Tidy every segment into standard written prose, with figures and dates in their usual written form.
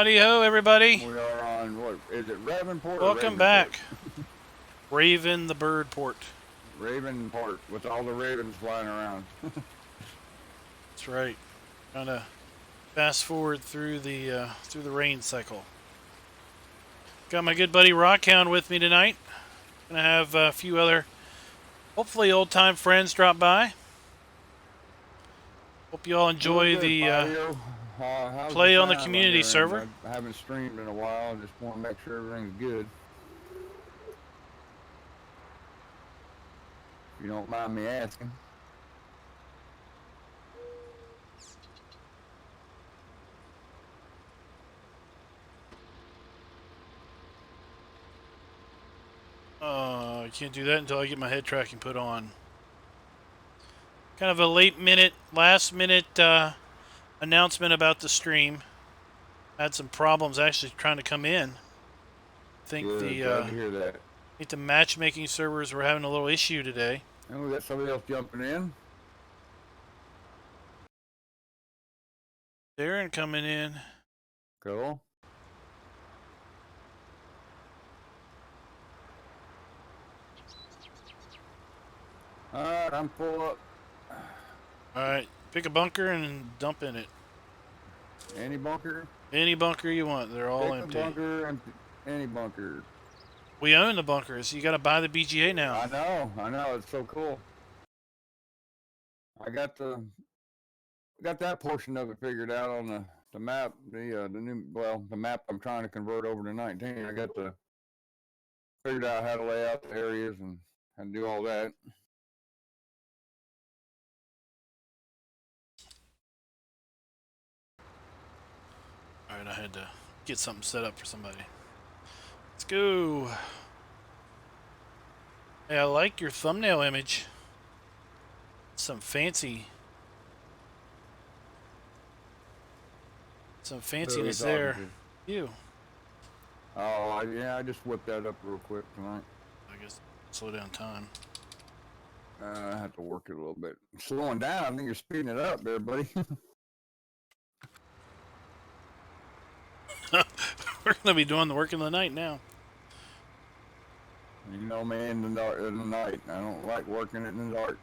Howdy ho, everybody. We are on, what, is it Ravenport or Welcome Ravenport? back. Raven the Birdport. Ravenport, with all the ravens flying around. That's right. Trying to fast forward through the rain cycle. Got my good buddy Rockhound with me tonight. Gonna have a few other, hopefully old time friends drop by. Hope you all enjoy Good, the how's play the on the sound community your end? server. I haven't streamed in a while. Just want to make sure everything's good. If you don't mind me asking. I can't do that until I get my head tracking put on. Kind of a last minute announcement about the stream. Had some problems actually trying to come in. I think Glad to hear that. I think the matchmaking servers were having a little issue today. And we got somebody else jumping in. Darren coming in. Cool. Alright, I'm full up. Alright, pick a bunker and dump in it. Any bunker? Any bunker you want, they're all Pick empty. a bunker and any bunker. We own the bunkers, you gotta buy the BGA now. I know, it's so cool. I got that portion of it figured out on the map, the map I'm trying to convert over to 19. I got figured out how to lay out the areas and how to do all that. Alright, I had to get something set up for somebody. Let's go. Hey, I like your thumbnail image. Some fanciness there. You. Oh, yeah, I just whipped that up real quick tonight. I guess slow down time. I have to work it a little bit. Slowing down, I think you're speeding it up there, buddy. We're gonna be doing the work in the night now. You know me in the night. I don't like working it in the dark.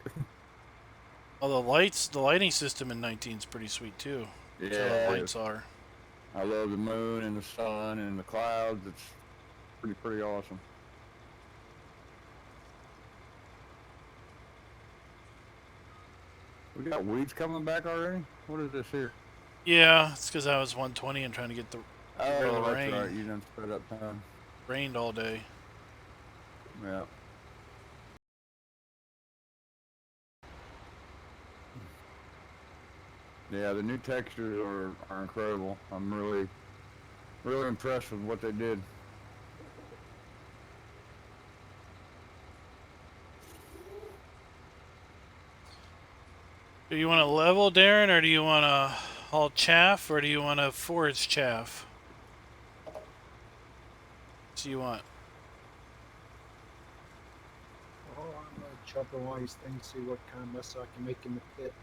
Well, the lighting system in 19 is pretty sweet too. Yeah, the lights are. I love the moon and the sun and the clouds. It's pretty awesome. We got weeds coming back already? What is this here? Yeah, it's because I was 120 and trying to get the that's rain. right. You done sped up time. Rained all day. Yeah. Yeah, the new textures are incredible. I'm really impressed with what they did. Do you want to level, Darren, or do you want to haul chaff, or do you want to forage chaff? What do you want? Oh, I'm gonna chop all these things, see what kind of mess I can make in the pit.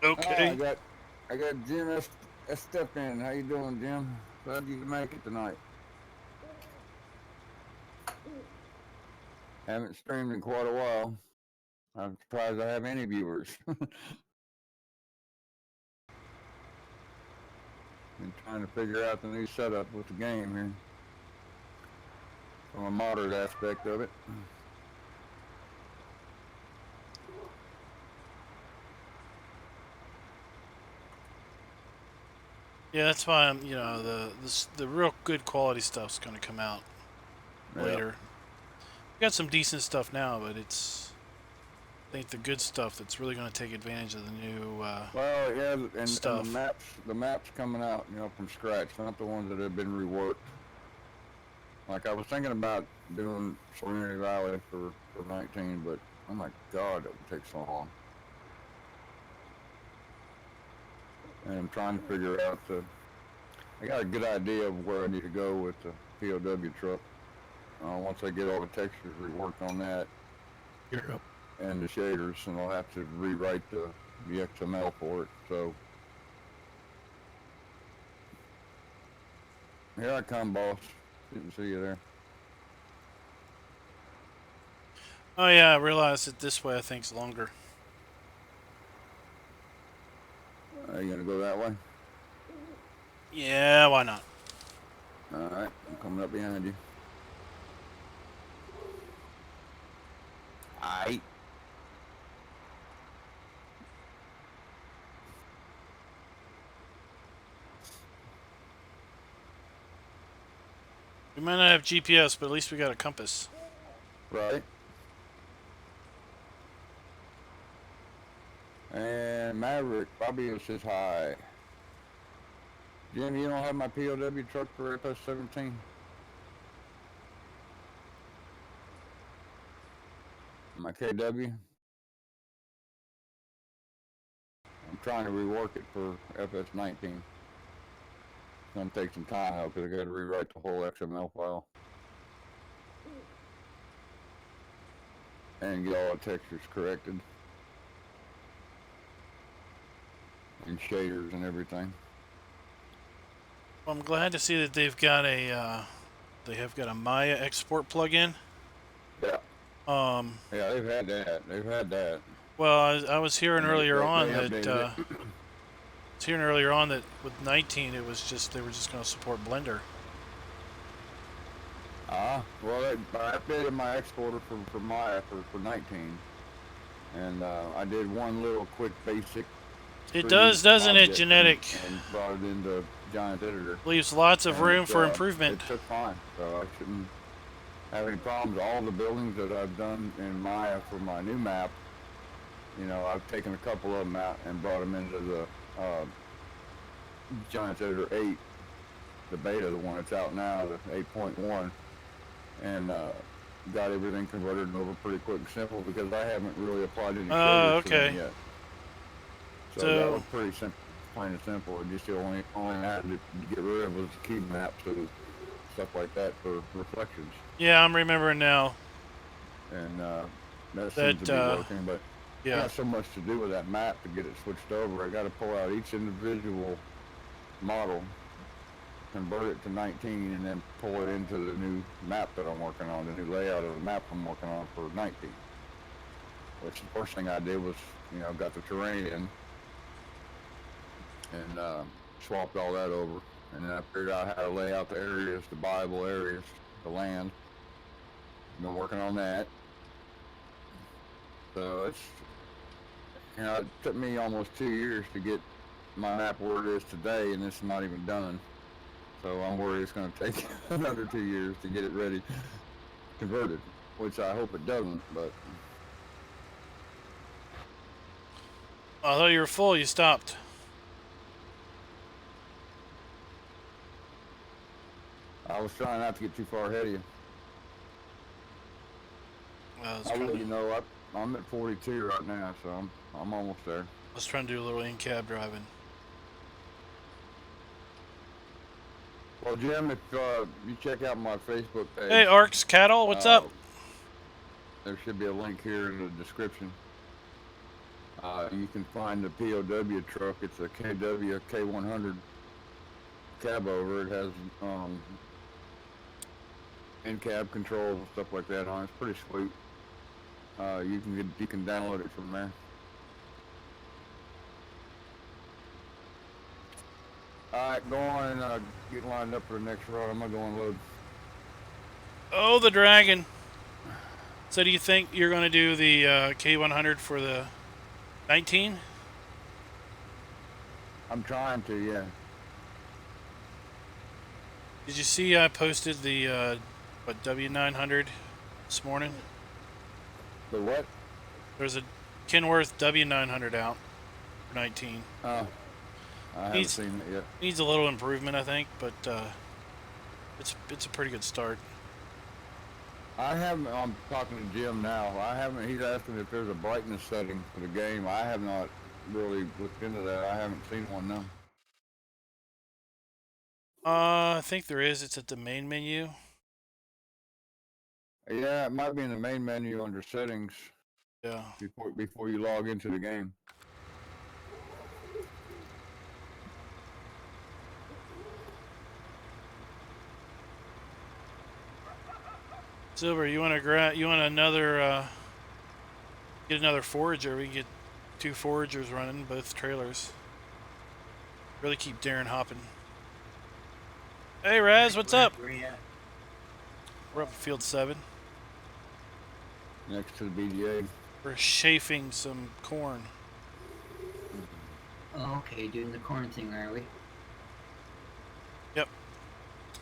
Okay. I got Jim S. Step in. How you doing, Jim? Glad you can make it tonight. Haven't streamed in quite a while. I'm surprised I have any viewers. Been trying to figure out the new setup with the game here. From a modern aspect of it. Yeah, that's why I'm. The real good quality stuff's gonna come out later. We got some decent stuff now, but I think the good stuff that's really gonna take advantage of the new stuff. And the maps coming out, from scratch, not the ones that have been reworked. Like I was thinking about doing Serenity Valley for 19, but oh my God, it would take so long. And I'm trying to figure out I got a good idea of where I need to go with the POW truck. Once I get all the textures reworked on that. And the shaders, and I'll have to rewrite the XML for it. So Here I come, boss. Didn't see you there. Oh yeah, I realized that this way I think's longer. Are you gonna go that way? Yeah, why not? All right, I'm coming up behind you. Aight. We might not have GPS, but at least we got a compass. Right. And Maverick, Bobby says hi. Jim, you don't have my POW truck for FS17? My KW? I'm trying to rework it for FS19. It's gonna take some time though, because I got to rewrite the whole XML file and get all the textures corrected and shaders and everything. Well, I'm glad to see that they've got a Maya export plugin. Yeah. Um, Yeah, they've had that. They've had that. well, I was hearing And earlier on they that updated it. with 19 it was just they were just going to support Blender. Well, I updated my exporter for Maya for 19. And I did one little quick basic. It does, doesn't it, Genetic? And brought it into Giant Editor. Leaves lots of room for improvement. It took fine, so I shouldn't have any problems. All the buildings that I've done in Maya for my new map, you know, I've taken a couple of them out and brought them into the Giant Editor 8, the beta, the one that's out now, the 8.1, and got everything converted over pretty quick and simple because I haven't really applied any shaders to them yet. So that was pretty simple, plain and simple. And just the only I had to get rid of was the cube maps and stuff like that for reflections. Yeah, I'm remembering now. And that seems to be working, but I got so much to do with that map to get it switched over. I got to pull out each individual model, convert it to 19, and then pull it into the new map that I'm working on, the new layout of the map I'm working on for 19. Which the first thing I did was, you know, got the terrain in and swapped all that over. And then I figured out how to lay out the areas, the buyable areas, the land. Been working on that. So it's, you know, it took me almost 2 years to get my map where it is today, and it's not even done. So I'm worried it's going to take another 2 years to get it ready, converted, which I hope it doesn't, but... I thought you were full, you stopped. I was trying not to get too far ahead of you. I'll let you know, I'm at 42 right now, so I'm almost there. I was trying to do a little in-cab driving. Well, Jim, if you check out my Facebook page... Hey, Arcs Cattle, what's up? There should be a link here in the description. You can find the POW truck. It's a KW K100 cab over. It has in-cab controls and stuff like that on it. It's pretty sweet. You can download it from there. All right, go on and get lined up for the next road. I'm gonna go and load. Oh, the Dragon. So do you think you're going to do the K100 for the 19? I'm trying to, yeah. Did you see I posted the W900 this morning? The what? There's a Kenworth W900 out for 19. I haven't seen it yet. Needs a little improvement, I think, but it's a pretty good start. I'm talking to Jim now. He's asking if there's a brightness setting for the game. I have not really looked into that. I haven't seen one, no. I think there is. It's at the main menu. Yeah, it might be in the main menu under settings. Yeah. Before you log into the game. Silver, you want another get another forager? We can get 2 foragers running, both trailers. Really keep Darren hopping. Hey Raz, what's up? Where you at? We're up at field 7. Next to the BDA. We're chafing some corn. Oh, okay, doing the corn thing, are we? Yep.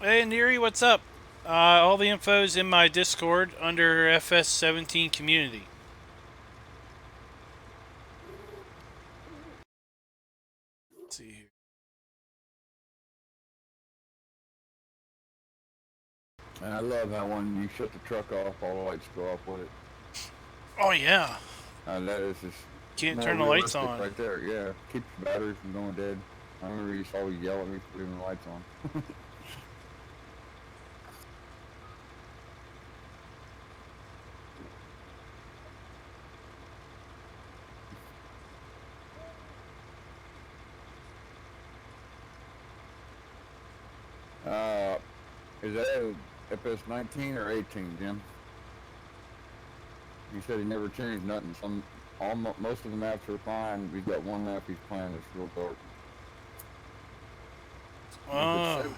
Hey Neri, what's up? All the info's in my Discord under FS17 community. Let's see here. And I love how when you shut the truck off, all the lights go off with it. Oh yeah. That is just Can't more turn the lights realistic on. right there. Yeah, keeps the batteries from going dead. I remember you used to always yell at me for leaving the lights on. Is that FS19 or 18, Jim? He said he never changed nothing. Most of the maps are fine. We've got one map he's playing that's real dark.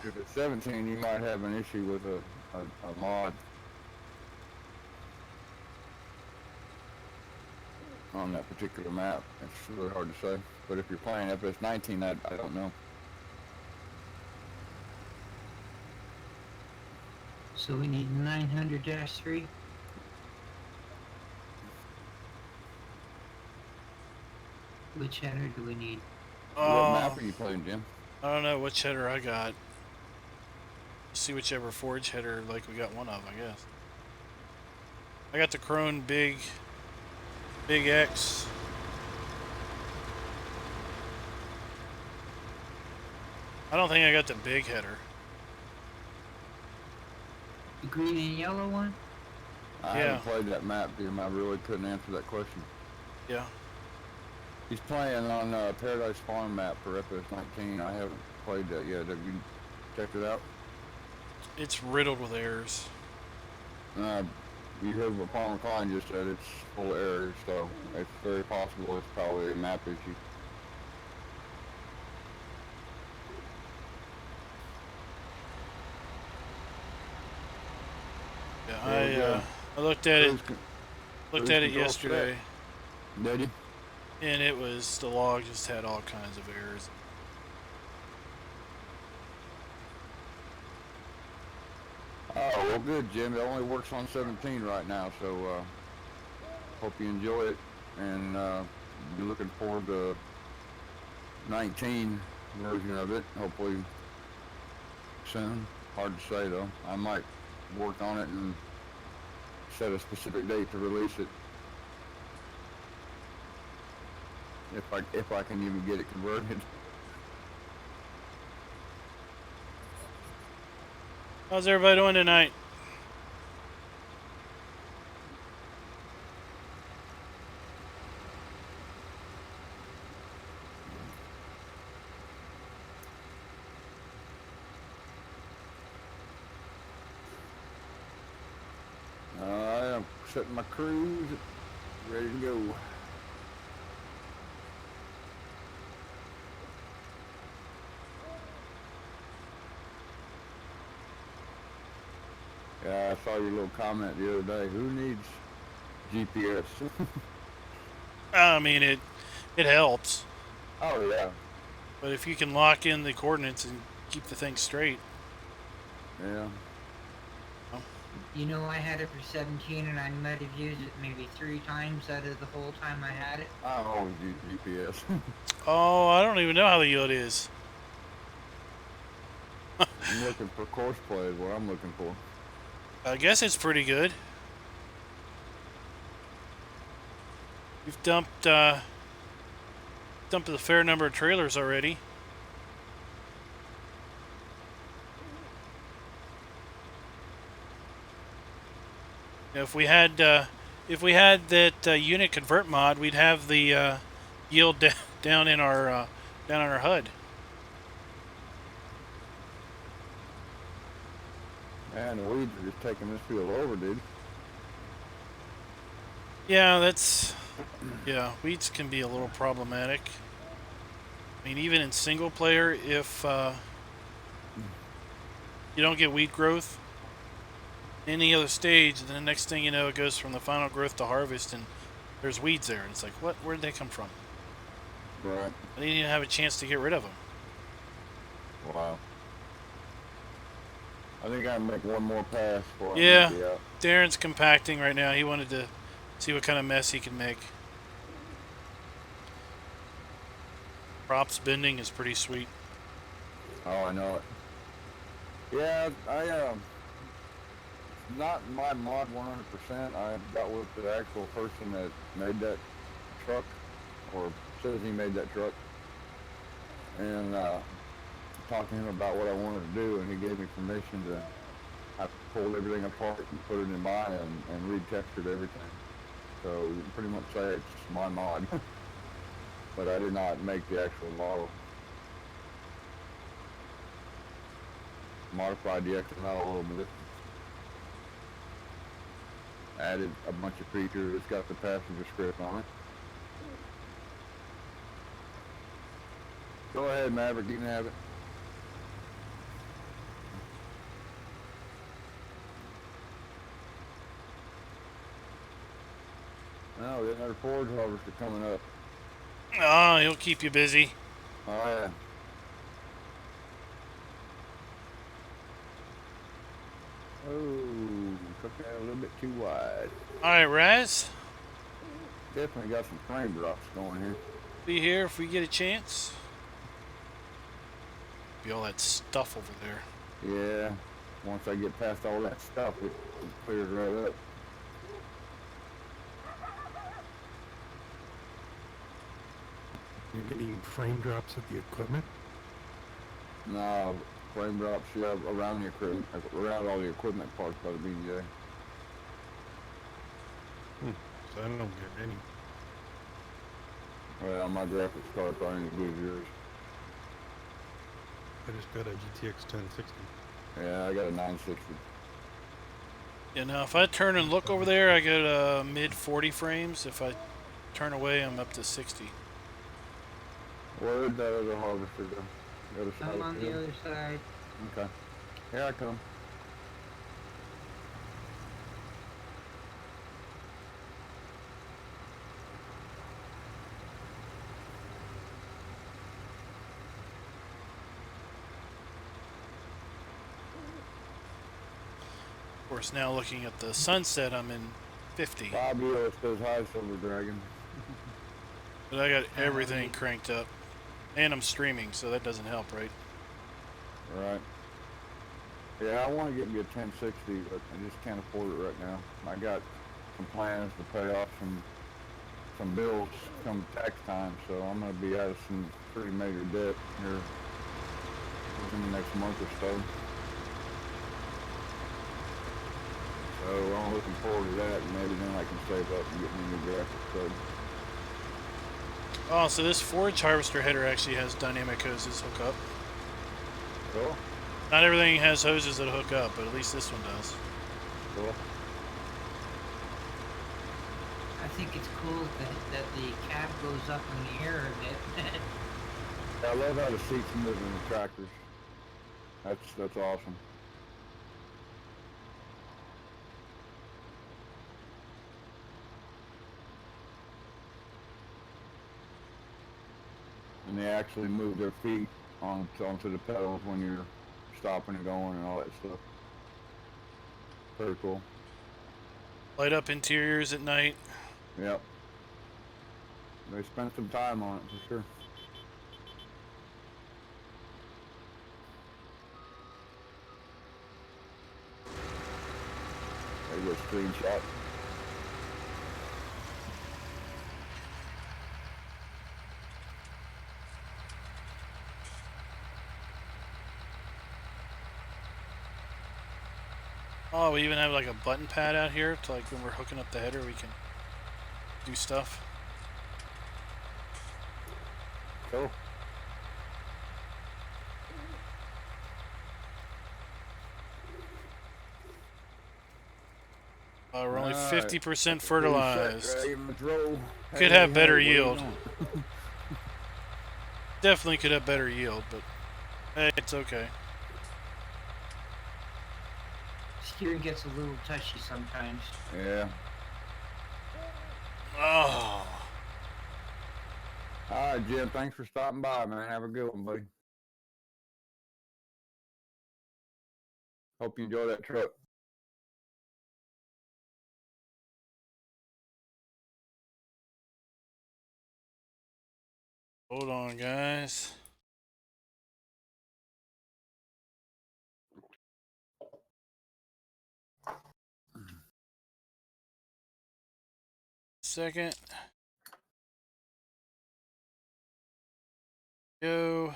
If it's 17, you might have an issue with a mod on that particular map. It's really hard to say. But if you're playing FS19, I don't know. So we need 900-3. Which header do we need? What map are you playing, Jim? I don't know which header I got. See whichever forge header, like we got one of, I guess. I got the Crone Big X. I don't think I got the big header. The green and yellow one? I haven't played that map, Jim. I really couldn't answer that question. Yeah. He's playing on Paradise Farm map for FS19. I haven't played that yet. Have you checked it out? It's riddled with errors. You heard what Palmer Klein just said. It's full of errors, so it's very possible it's probably a map issue. Yeah, I looked at it. Looked at it yesterday. Did you? And it was, the log just had all kinds of errors. Oh, well good, Jim. It only works on 17 right now, so hope you enjoy it, and be looking forward to 19 version of it, hopefully soon. Hard to say though. I might work on it and set a specific date to release it. If I can even get it converted. How's everybody doing tonight? I'm setting my cruise, ready to go. Yeah, I saw your little comment the other day. Who needs GPS? I mean, it helps. Oh yeah. But if you can lock in the coordinates and keep the thing straight. Yeah. You know, I had it for 17 and I might have used it maybe 3 times out of the whole time I had it. I always use GPS. Oh, I don't even know how the yield is. I'm looking for course play is what I'm looking for. I guess it's pretty good. We've dumped a fair number of trailers already. If we had that unit convert mod, we'd have the yield down in our HUD. And the weeds are just taking this field over, dude. Yeah, that's... Yeah, weeds can be a little problematic. I mean, even in single player, if you don't get weed growth in any other stage, then the next thing you know, it goes from the final growth to harvest, and there's weeds there. And it's like, what? Where did they come from? Right. I didn't even have a chance to get rid of them. Wow. I think I make one more pass before I Yeah, make it out. Darren's compacting right now. He wanted to see what kind of mess he can make. Props bending is pretty sweet. Oh, I know it. Yeah, I not my mod 100%. I got with the actual person that made that truck, or says he made that truck, and talked to him about what I wanted to do, and he gave me permission to. I pulled everything apart and put it in mine and retextured everything. So you can pretty much say it's my mod, but I did not make the actual model. Modified the XML a little bit. Added a bunch of features. It's got the passenger script on it. Go ahead, Maverick. You can have it. No, there's another forage harvester coming up. Oh, he'll keep you busy. Oh, yeah. Oh, took that a little bit too wide. All right, Raz. Definitely got some frame drops going here. Be here if we get a chance. Be all that stuff over there. Yeah. Once I get past all that stuff, it clears right up. You're getting frame drops of the equipment? No, frame drops, yeah, around the equipment, around all the equipment parts by the BJ. So I don't get any. Well, my graphics cards aren't as good as yours. I just got a GTX 1060. Yeah, I got a 960. Yeah, now if I turn and look over there, I get mid 40 frames. If I turn away, I'm up to 60. Where'd that other harvester go? The other side I'm of on the field? other side. Okay. Here I come. Of course, now looking at the sunset, I'm in 50. Bob Ewell says hi, Silver Dragon. But I got everything cranked up. And I'm streaming, so that doesn't help, right? Right. Yeah, I want to get me a 1060, but I just can't afford it right now. I got some plans to pay off some bills come tax time, so I'm going to be out of some pretty major debt here within the next month or so. So I'm looking forward to that, and maybe then I can save up and get me a new graphics card. Oh, so this forage harvester header actually has dynamic hoses hook up. Cool. Not everything has hoses that hook up, but at least this one does. Cool. I think it's cool that the cab goes up in the air a bit. I love how the seats move in the tractors. That's awesome. And they actually move their feet onto the pedals when you're stopping and going and all that stuff. Very cool. Light up interiors at night. Yep. They spent some time on it for sure. There you go, screenshot. Oh, we even have like a button pad out here to like when we're hooking up the header, we can do stuff. Cool. We're only Alright. 50% Pretty set, fertilized. Dragon. Let's roll. Could have better what are we yield. doing? Definitely could have better yield, but hey, it's okay. Steering gets a little touchy sometimes. Yeah. Oh. Alright, Jim. Thanks for stopping by, man. Have a good one, buddy. Hope you enjoy that truck. Hold on, guys. Second. Go.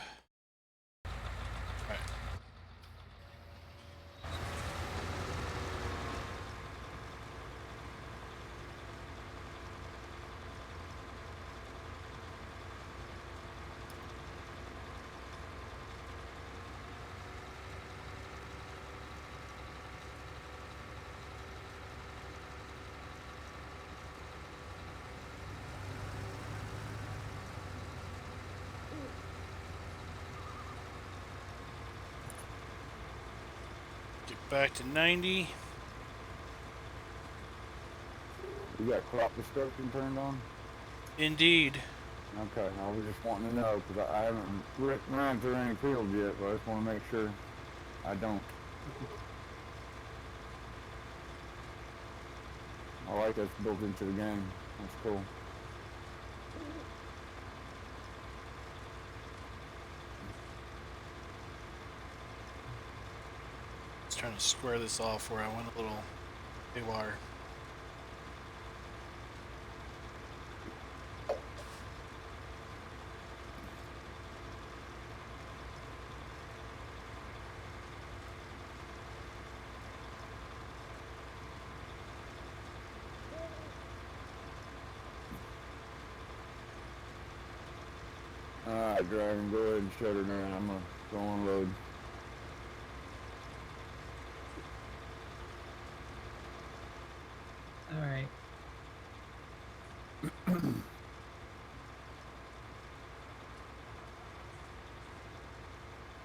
Alright. Get back to 90. You got crop destruction turned on? Indeed. Okay, I was just wanting to know because I haven't ran through any fields yet, but I just want to make sure I don't. I like that's built into the game. That's cool. Just trying to square this off where I went a little haywire. Alright, Dragon, go ahead and shut her down. I'm going to go unload. Alright.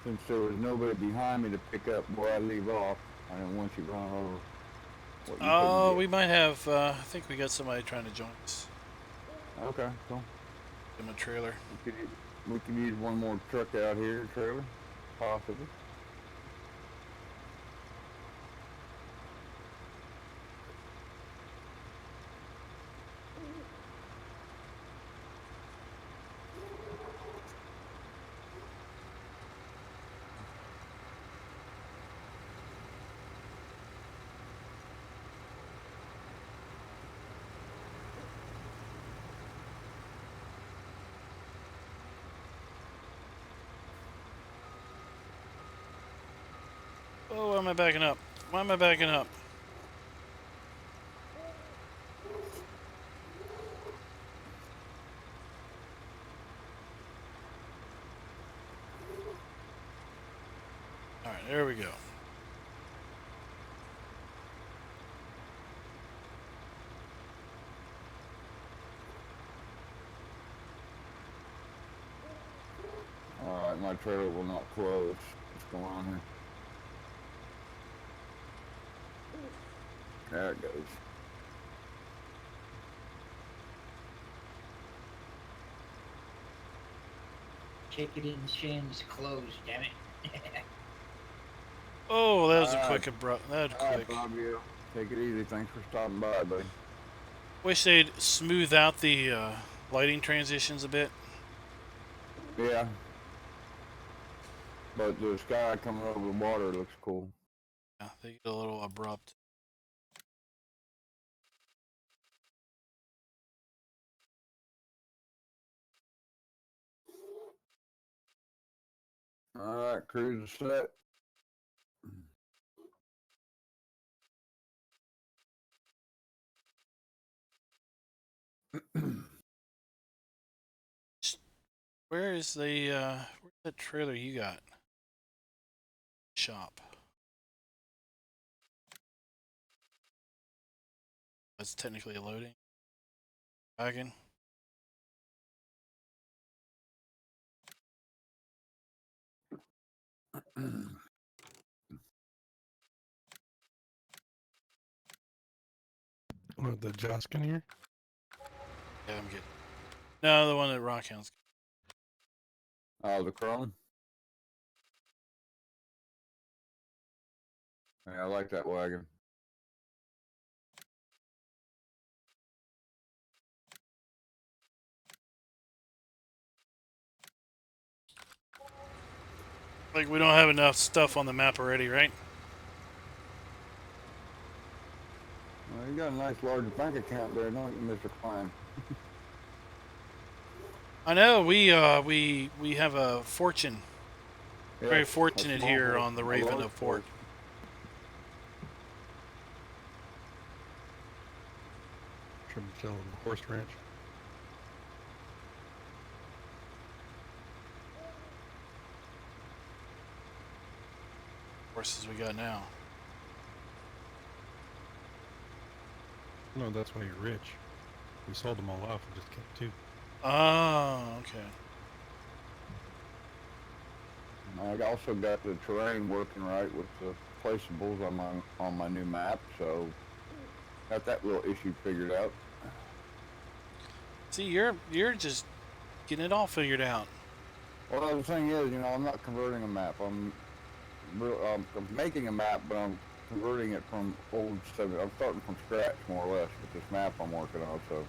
Since there was nobody behind me to pick up where I leave off, I didn't want you going over what you couldn't get. We might have, I think we got somebody trying to join us. Okay, cool. In my trailer. We could use one more truck out here, trailer, possibly. Oh, why am I backing up? Why am I backing up? Alright, there we go. Alright, my trailer will not close. What's going on here? There it goes. Ticketing Shin's closed, damn it. Oh, that was a Alright. quick abrupt. That was Alright, quick. Fabio. Take it easy. Thanks for stopping by, buddy. Wish they'd smooth out the lighting transitions a bit. Yeah. But the sky coming over the water looks cool. Yeah, they get a little abrupt. Alright, cruise is set. Where is the, where's that trailer you got? Shop. That's technically a loading wagon. What, the Joskin here? Yeah, I'm good. No, the one at Rockhound's. Oh, the Chrome. Yeah, I like that wagon. Like, we don't have enough stuff on the map already, right? Well, you got a nice large bank account there, don't you, Mr. Klein? I know we have a fortune. Very Yes, a fortunate small here horse, on the a large Ravenport. horse. Should be selling the horse ranch. Horses we got now. No, that's why you're rich. We sold them all off and just kept 2. Oh, okay. I also got the terrain working right with the placeables on my new map, so got that little issue figured out. See, you're just getting it all figured out. Well, the thing is, I'm not converting a map. I'm making a map, but I'm converting it from old stuff. I'm starting from scratch, more or less, with this map I'm working on. So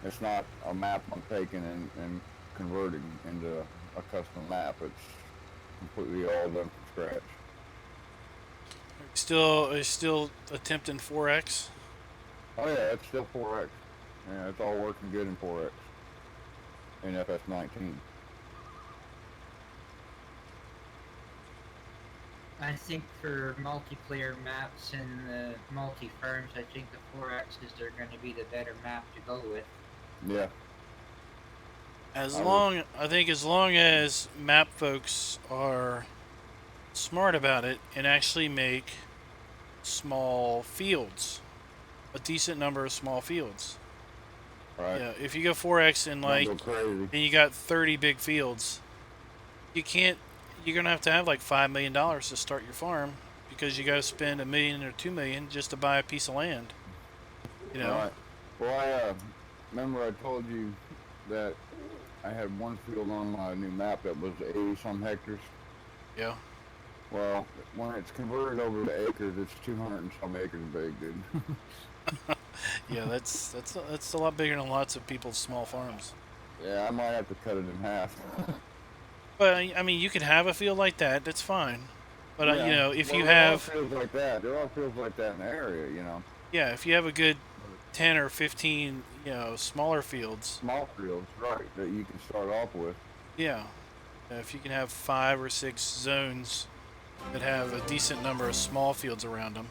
it's not a map I'm taking and converting into a custom map. It's completely all done from scratch. Are you still attempting 4X? Oh yeah, it's still 4X. Yeah, it's all working good in 4X. In FS19. I think for multiplayer maps and the multi-firms, I think the 4Xs are going to be the better map to go with. Yeah. I think as long as map folks are smart about it and actually make small fields, a decent number of small fields. Right. Yeah, if you go 4X and Don't go crazy. and you got 30 big fields, you can't. You're gonna have to have like $5 million to start your farm because you got to spend $1 million or $2 million just to buy a piece of land. You know. Right. Well, I remember I told you that I had one field on my new map that was 80 some hectares. Yeah. Well, when it's converted over to acres, it's 200 and some acres big, dude. Yeah, that's a lot bigger than lots of people's small farms. Yeah, I might have to cut it in half. But I mean, you can have a field like that. That's fine. But Yeah. if Well, you there are have fields like that. There are fields like that in the area, yeah, if you have a good 10 or 15, smaller fields. Small fields, right, that you can start off with. Yeah. If you can have 5 or 6 zones that have a decent number of small fields around them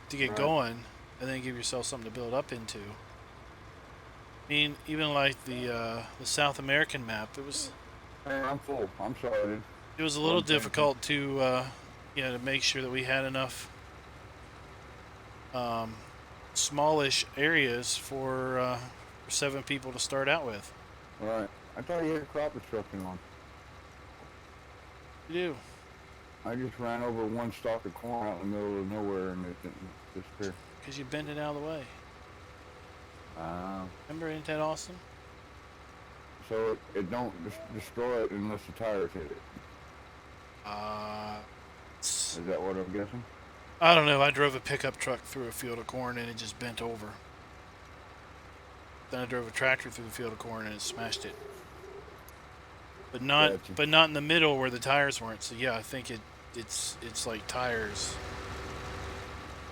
to get Right. going, and then give yourself something to build up into. I mean, even like the South American map, Hey, I'm full. I'm sorry, dude. it was a little difficult to to make sure that we had enough smallish areas for 7 people to start out with. Right. I thought you had a crop destruction on. You do. I just ran over one stalk of corn out in the middle of nowhere and it didn't disappear. Because you bent it out of the way. Uh, Remember, ain't that awesome? so it don't destroy it unless the tires hit it. Is that what I'm guessing? I don't know. I drove a pickup truck through a field of corn and it just bent over. Then I drove a tractor through the field of corn and it smashed it. But not Gotcha. in the middle where the tires weren't. So yeah, I think it's like tires.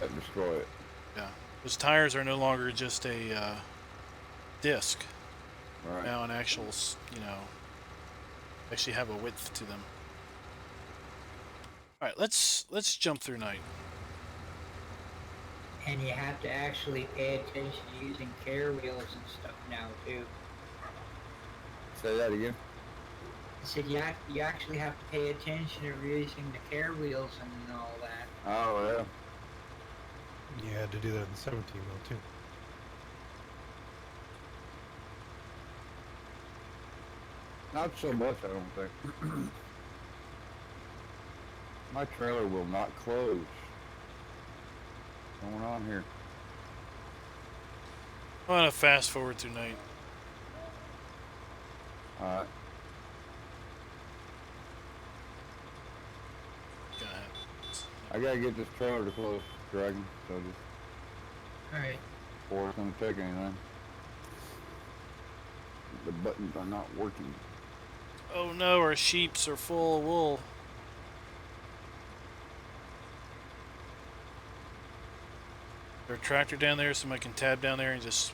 That destroy it. Yeah, those tires are no longer just a disc. Right. Now an actual actually have a width to them. All right, let's jump through night. And you have to actually pay attention to using care wheels and stuff now too. Say that again. I said you actually have to pay attention to using the care wheels and all that. Oh yeah. You had to do that in 17 though too. Not so much, I don't think. My trailer will not close. What's going on here? I want to fast forward through night. Alright. Gotta have- I gotta get this trailer to close, Dragon. So just Alright. before it's gonna take anything. The buttons are not working. Oh no, our sheeps are full of wool. There's a tractor down there, somebody can tab down there and just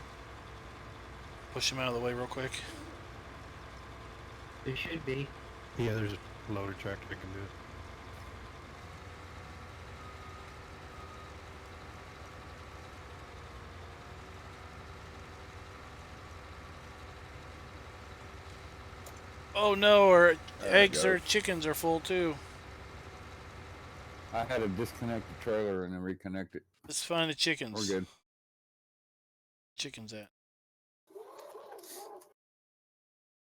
push him out of the way real quick. There should be. Yeah, there's a loader tractor that can do it. Oh no, our There it eggs or goes. chickens are full too. I had to disconnect the trailer and then reconnect it. Let's find the chickens. We're good. Chickens at.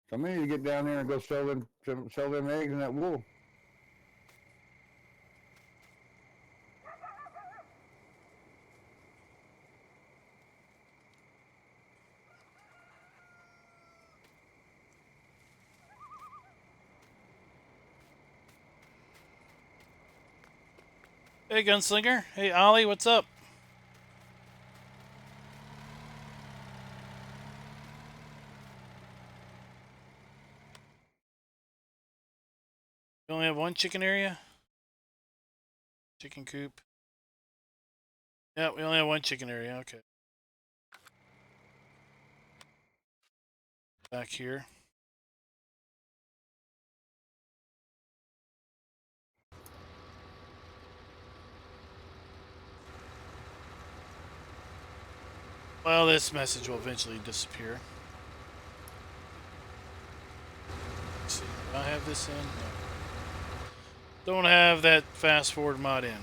Somebody need to get down there and go sell them eggs and that wool. Hey Gunslinger. Hey Ollie, what's up? You only have one chicken area? Chicken coop. Yeah, we only have one chicken area, okay. Back here. Well, this message will eventually disappear. Let's see, do I have this in? No. Don't have that fast forward mod in.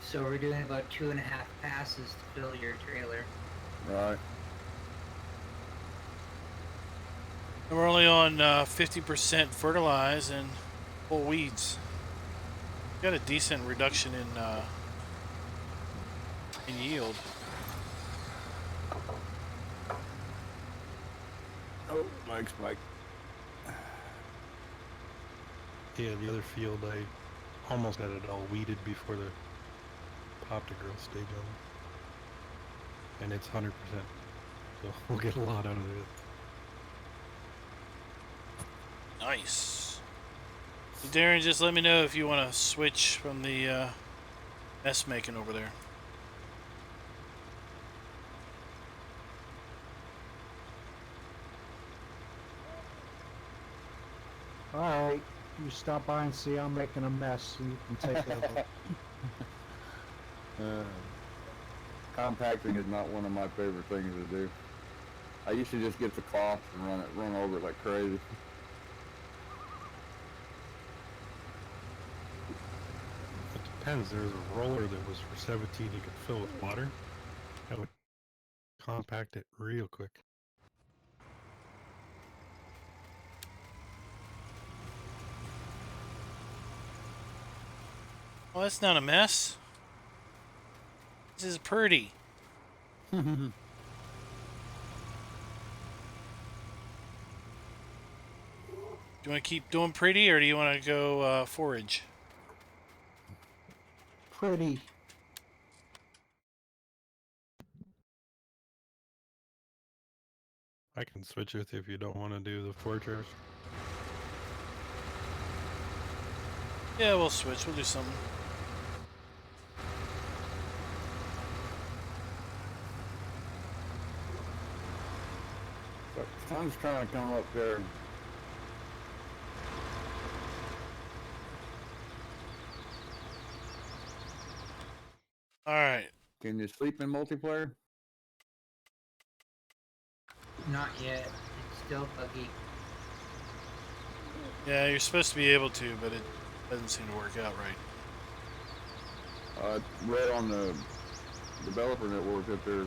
So we're doing about 2.5 passes to fill your trailer. Right. And we're only on 50% fertilize and full weeds. Got a decent reduction in yield. Oh, Mike's Mike. Yeah, the other field I almost had it all weeded before the pop to growth stage on it. And it's 100%. So we'll get a lot out of it. Nice. So Darren, just let me know if you want to switch from the mess making over there. Alright, you stop by and see I'm making a mess and you can take over. Compacting is not one of my favorite things to do. I used to just get the cloth and run over it like crazy. It depends. There's a roller that was for 17 you could fill with water. That would compact it real quick. Well, that's not a mess. This is pretty. Do you want to keep doing pretty, or do you want to go forage? Pretty. I can switch with you if you don't want to do the fortress. Yeah, we'll switch. We'll do something. But sun's trying to come up there. All right. Can you sleep in multiplayer? Not yet. It's still buggy. Yeah, you're supposed to be able to, but Doesn't seem to work out right. I read on the developer network that they're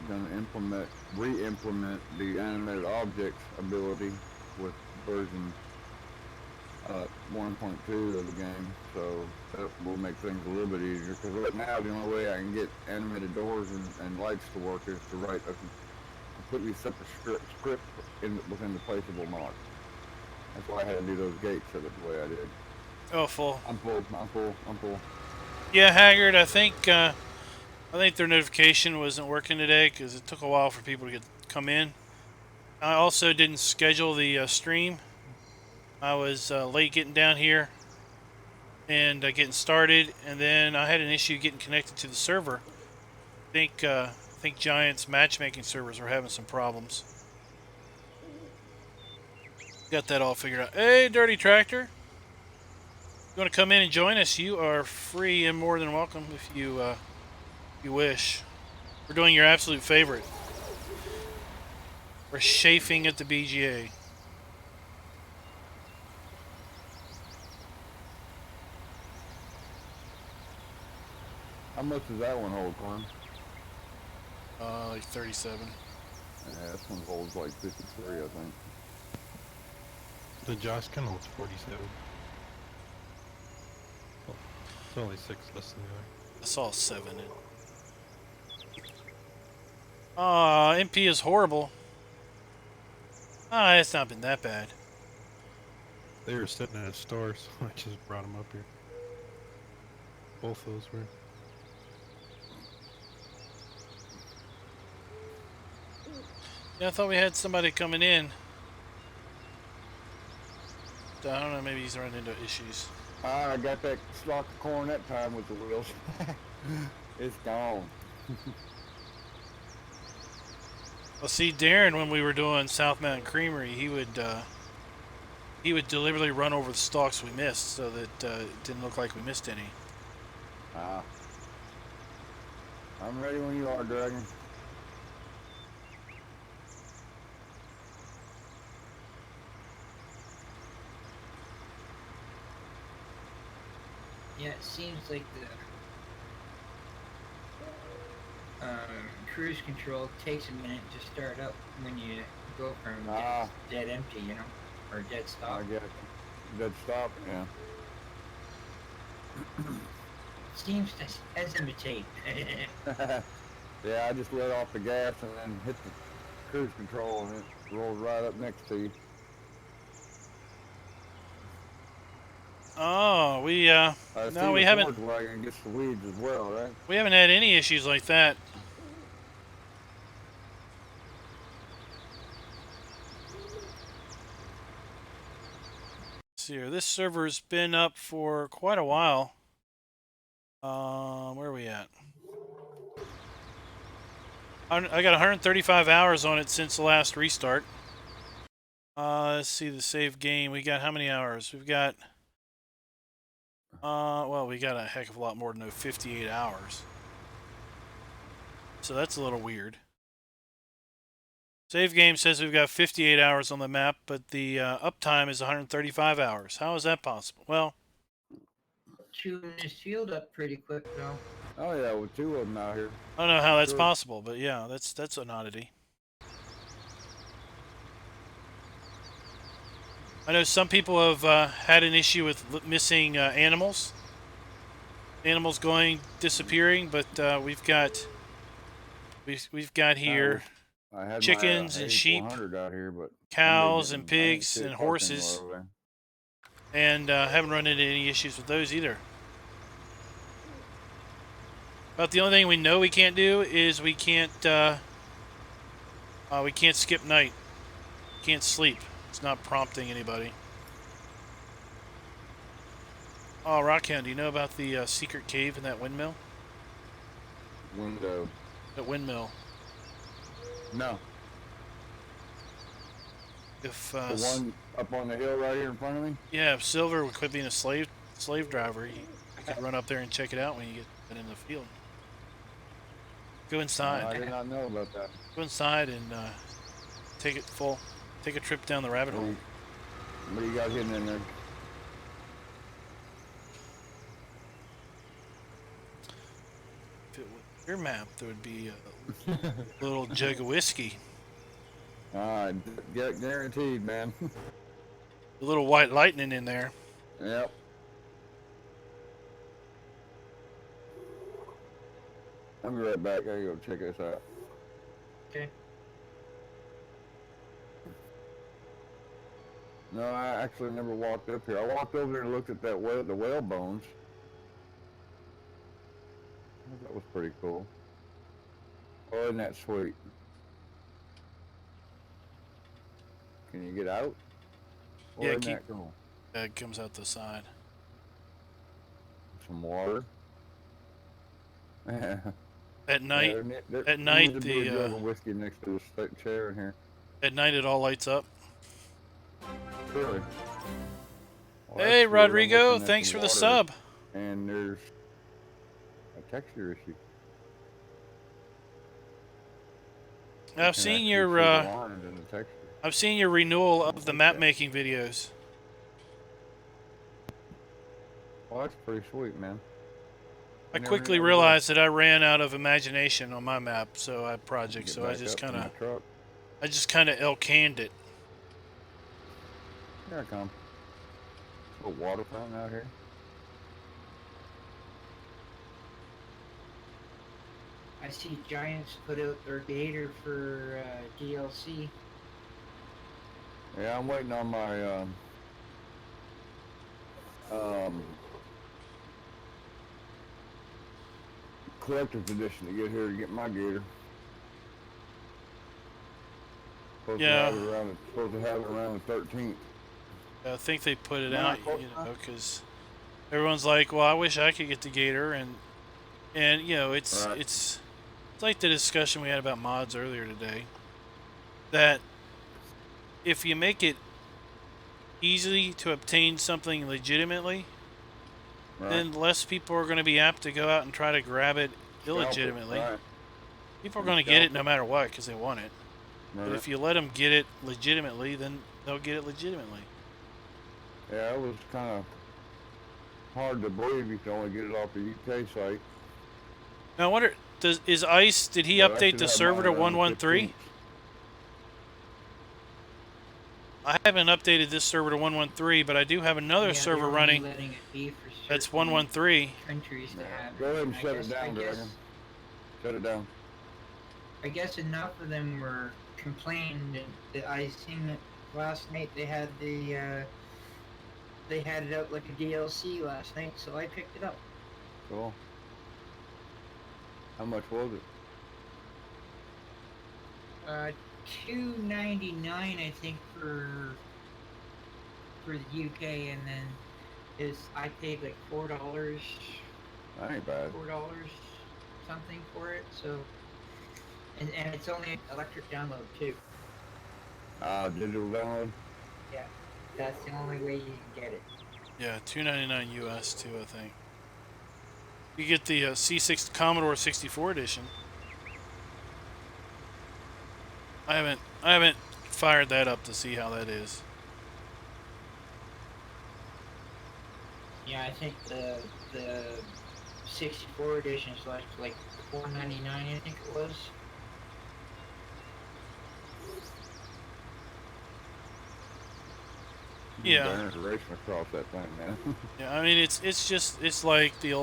going to re-implement the animated objects ability with version 1.2 of the game, so that will make things a little bit easier. Because right now, the only way I can get animated doors and lights to work is to write a completely separate script within the placeable mod. That's why I had to do those gates the way I did. Oh, full. I'm full. Yeah, Haggard. I think their notification wasn't working today because it took a while for people to come in. I also didn't schedule the stream. I was late getting down here and getting started, and then I had an issue getting connected to the server. I think Giant's matchmaking servers were having some problems. Got that all figured out. Hey, Dirty Tractor. You want to come in and join us? You are free and more than welcome if you wish. We're doing your absolute favorite. We're chafing at the BGA. How much does that one hold, Clem? Like 37. Yeah, this one holds like 53, I think. The Josh can holds 47. Well, it's only 6 less than the other. I saw 7 in. Aw, MP is horrible. Ah, it's not been that bad. They were sitting at a store, so I just brought them up here. Both those were. Yeah, I thought we had somebody coming in. I don't know, maybe he's running into issues. I got that stalk of corn that time with the wheels. It's gone. Well, see, Darren, when we were doing South Mountain Creamery, he would deliberately run over the stalks we missed so that it didn't look like we missed any. I'm ready when you are, Dragon. Yeah, it seems like the cruise control takes a minute to start up when you go from dead empty, you know, or dead stop. I get it. Dead stop, yeah. Seems to hesitate. Yeah, I just let off the gas and then hit the cruise control and it rolls right up next to you. Oh, we no, we haven't. Wagon gets the weeds as well, right? We haven't had any issues like that. Let's see here. This server's been up for quite a while. Where are we at? I got 135 hours on it since the last restart. Let's see the save game. We got how many hours? We've got well, we got a heck of a lot more than 58 hours. So that's a little weird. Save game says we've got 58 hours on the map, but the uptime is 135 hours. How is that possible? Well, Chewing this field up pretty quick though. Oh yeah, with 2 of them out here. I don't know how that's Sure. possible, but yeah, that's an oddity. I know some people have had an issue with missing animals. Animals disappearing, but we've got here I had chickens my, and sheep, out here, but cows and pigs and horses, and haven't run into any issues with those either. About the only thing we know we can't do is we can't skip night. Can't sleep. It's not prompting anybody. Oh, Rockhound, do you know about the secret cave in that windmill? Window. That windmill. No. If The one up on the hill right here in front of me? yeah, if Silver would quit being a slave driver, you could run up there and check it out when you get in the field. Go inside. I did not know about that. Go inside and take it full. Take a trip down the rabbit hole. What do you got hidden in there? your map, there would be a little jug of whiskey. Guaranteed, man. A little white lightning in there. Yep. I'll be right back. I gotta go check this out. Okay. No, I actually never walked up here. I walked over there and looked at that the whale bones. That was pretty cool. Oh, isn't that sweet? Can you get out? Or Yeah, isn't keep. that cool? It comes out the side. Some water. Yeah. At night, There at needs night to be a jug of whiskey next to this chair in here. at night it all lights up. Really? Well, that's Hey, sweet. I'm Rodrigo, looking at thanks some for the water, sub. And there's a texture issue. I've seen your I've seen your renewal of the map making videos. Well, that's pretty sweet, man. I never quickly knew that was realized that I ran out of imagination on my map, so I project. Get So I back just up to my kind truck. of elk-canned it. Here I come. A water fountain out here. I see Giants put out their gator for DLC. Yeah, I'm waiting on my collector's edition to get here to get my gator. Supposed to have it around the 13th. I think they put it Nah, out, close you know, enough. because everyone's like, "Well, I wish I could get the gator," and you know, it's Right. it's like the discussion we had about mods earlier today. That if you make it easy to obtain something legitimately, Right. then less people are going to be apt to go out and try to grab it Scalp it, illegitimately. Right. People are And going to get it scalp no matter what because they want it. Right. But if you let them get it legitimately, then they'll get it legitimately. Yeah, it was kind of hard to believe you could only get it off the UK site. Now I wonder, is Ice? Did he But I update should the have server mine to around the 113? 15th. I haven't updated this server to 113, but I do have another Yeah, server they're only running letting it be for that's certain 113. countries to Yeah. have Go ahead and I shut guess- it down, I guess, Dragon. Shut it down. I guess enough of them were complaining that I seen it last night. They had they had it out like a DLC last night, so I picked it up. Cool. How much was it? $2.99 I think for the UK, and then I paid like $4 That ain't bad. something for it. So and it's only electric download too. Digital download. Yeah, that's the only way you can get it. Yeah, $2.99 US too, I think. You get the C6 Commodore 64 edition. I haven't fired that up to see how that is. Yeah, I think the 64 edition is like $4.99. I think it was. Yeah. There's a racing across that thing, man. Yeah, I mean it's like the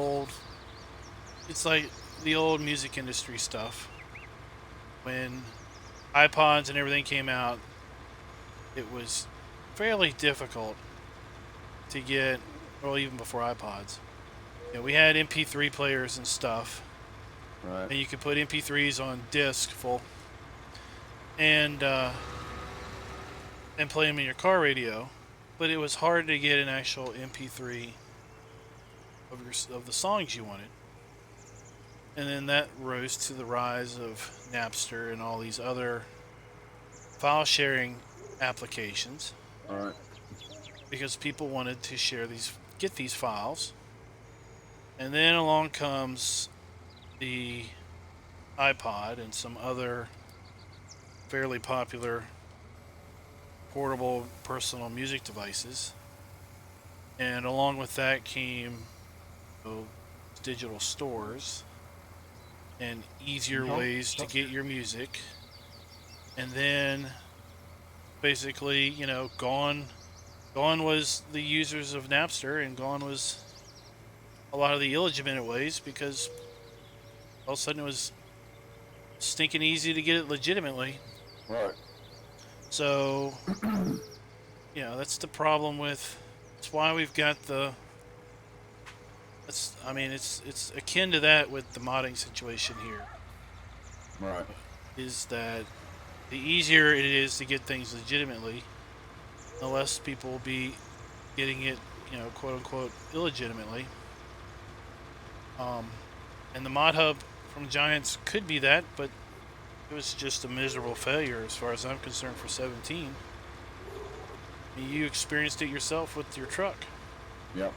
old music industry stuff. When iPods and everything came out, it was fairly difficult to get, well, even before iPods. You know, we had MP3 players and stuff, Right. and you could put MP3s on disc full, and play them in your car radio. But it was hard to get an actual MP3 of the songs you wanted. And then that rose to the rise of Napster and all these other file sharing applications Alright. because people wanted to get these files. And then along comes the iPod and some other fairly popular portable personal music devices. And along with that came digital stores. and easier Nope. ways to get your music. And then basically, you know, gone was the users of Napster, and gone was a lot of the illegitimate ways, because all of a sudden it was stinking easy to get it legitimately. Right. So, you know, that's the problem with. That's why we've got the. That's. I mean, it's akin to that with the modding situation here. Right. Is that the easier it is to get things legitimately, the less people will be getting it, you know, quote unquote, illegitimately. Um, and the mod hub from Giants could be that, but it was just a miserable failure as far as I'm concerned for 17. I mean, you experienced it yourself with your truck. Yep.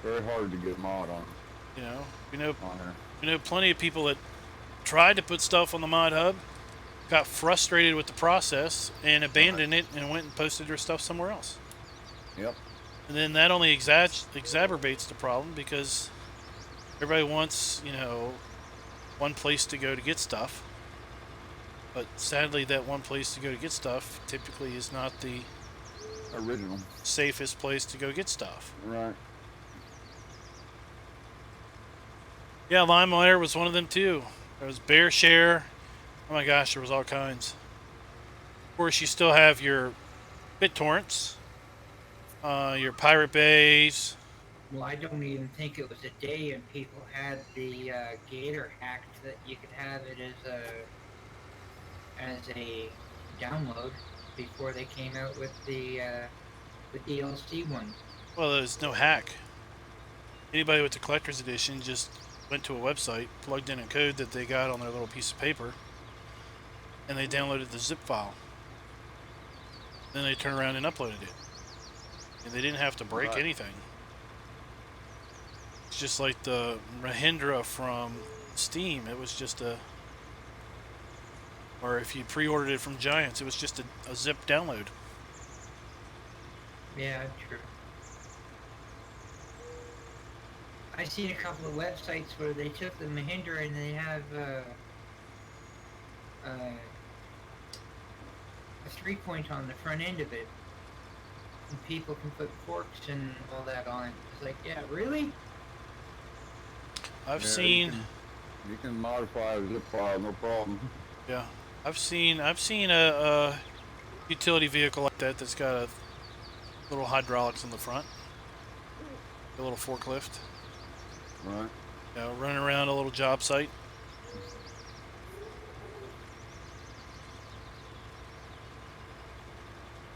Very hard to get mod on You know, we know there. we know plenty of people that tried to put stuff on the mod hub, got frustrated with the process, and abandoned it and went and posted their stuff somewhere else. Yep. And then that only exacerbates the problem, because everybody wants, you know, one place to go to get stuff. But sadly, that one place to go to get stuff typically is not the Original. safest place to go get stuff. Right. Yeah, LimeWire was one of them too. There was BearShare. Oh my gosh, there was all kinds. Of course, you still have your BitTorrents, your Pirate Bays. Well, I don't even think it was a day and people had the Gator hacked that you could have it as a download before they came out with the DLC ones. Well, there's no hack. Anybody with the collector's edition just went to a website, plugged in a code that they got on their little piece of paper, and they downloaded the zip file. Then they turned around and uploaded it. And they didn't have to break anything. It's just like the Mahindra from Steam. It was just a... Or if you pre-ordered it from Giants, it was just a zip download. Yeah, true. I've seen a couple of websites where they took the Mahindra and they have a 3-point on the front end of it. And people can put forks and all that on it. It's like, yeah, really? I've Yeah, seen... You can modify a zip file, no problem. Yeah. I've seen a utility vehicle like that that's got a little hydraulics in the front. A little forklift. Right. You know, running around a little job site.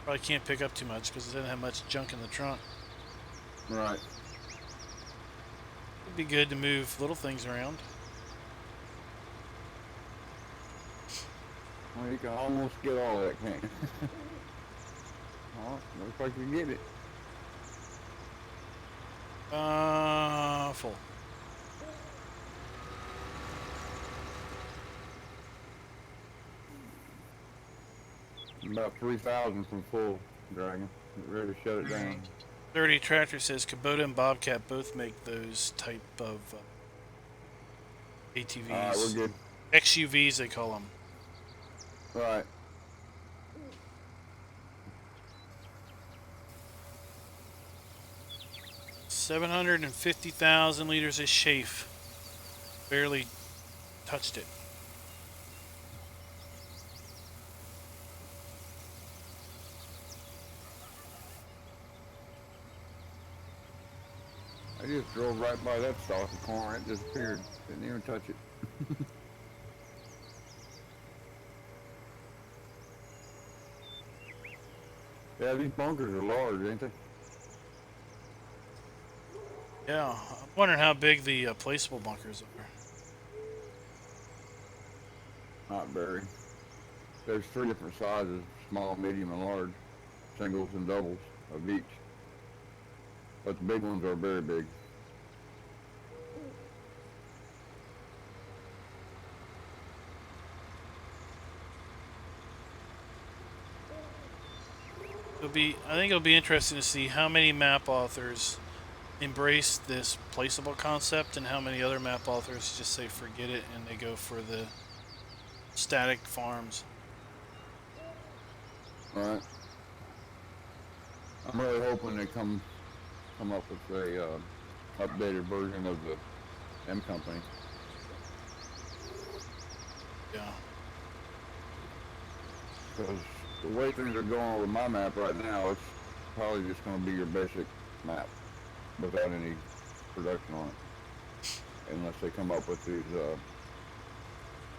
Probably can't pick up too much because it doesn't have much junk in the trunk. Right. It'd be good to move little things around. Well, you can almost get all that, can't you? Oh, looks like you get it. Full. About 3,000 from full, Dragon. Get ready to shut it down. 30 Tractor says Kubota and Bobcat both make those type of ATVs. Alright, we're good. XUVs, they call them. Right. $750,000 liters of chafe. Barely touched it. I just drove right by that stalk of corn. It disappeared. Didn't even touch it. Yeah, these bunkers are large, ain't they? Yeah, I'm wondering how big the placeable bunkers are. Not very. There's 3 different sizes, small, medium, and large. Singles and doubles of each. But the big ones are very big. I think it'll be interesting to see how many map authors embrace this placeable concept, and how many other map authors just say forget it and they go for the static farms. Right. I'm really hoping they come up with a updated version of the M Company. Yeah. Because the way things are going with my map right now, it's probably just going to be your basic map without any production on it, unless they come up with these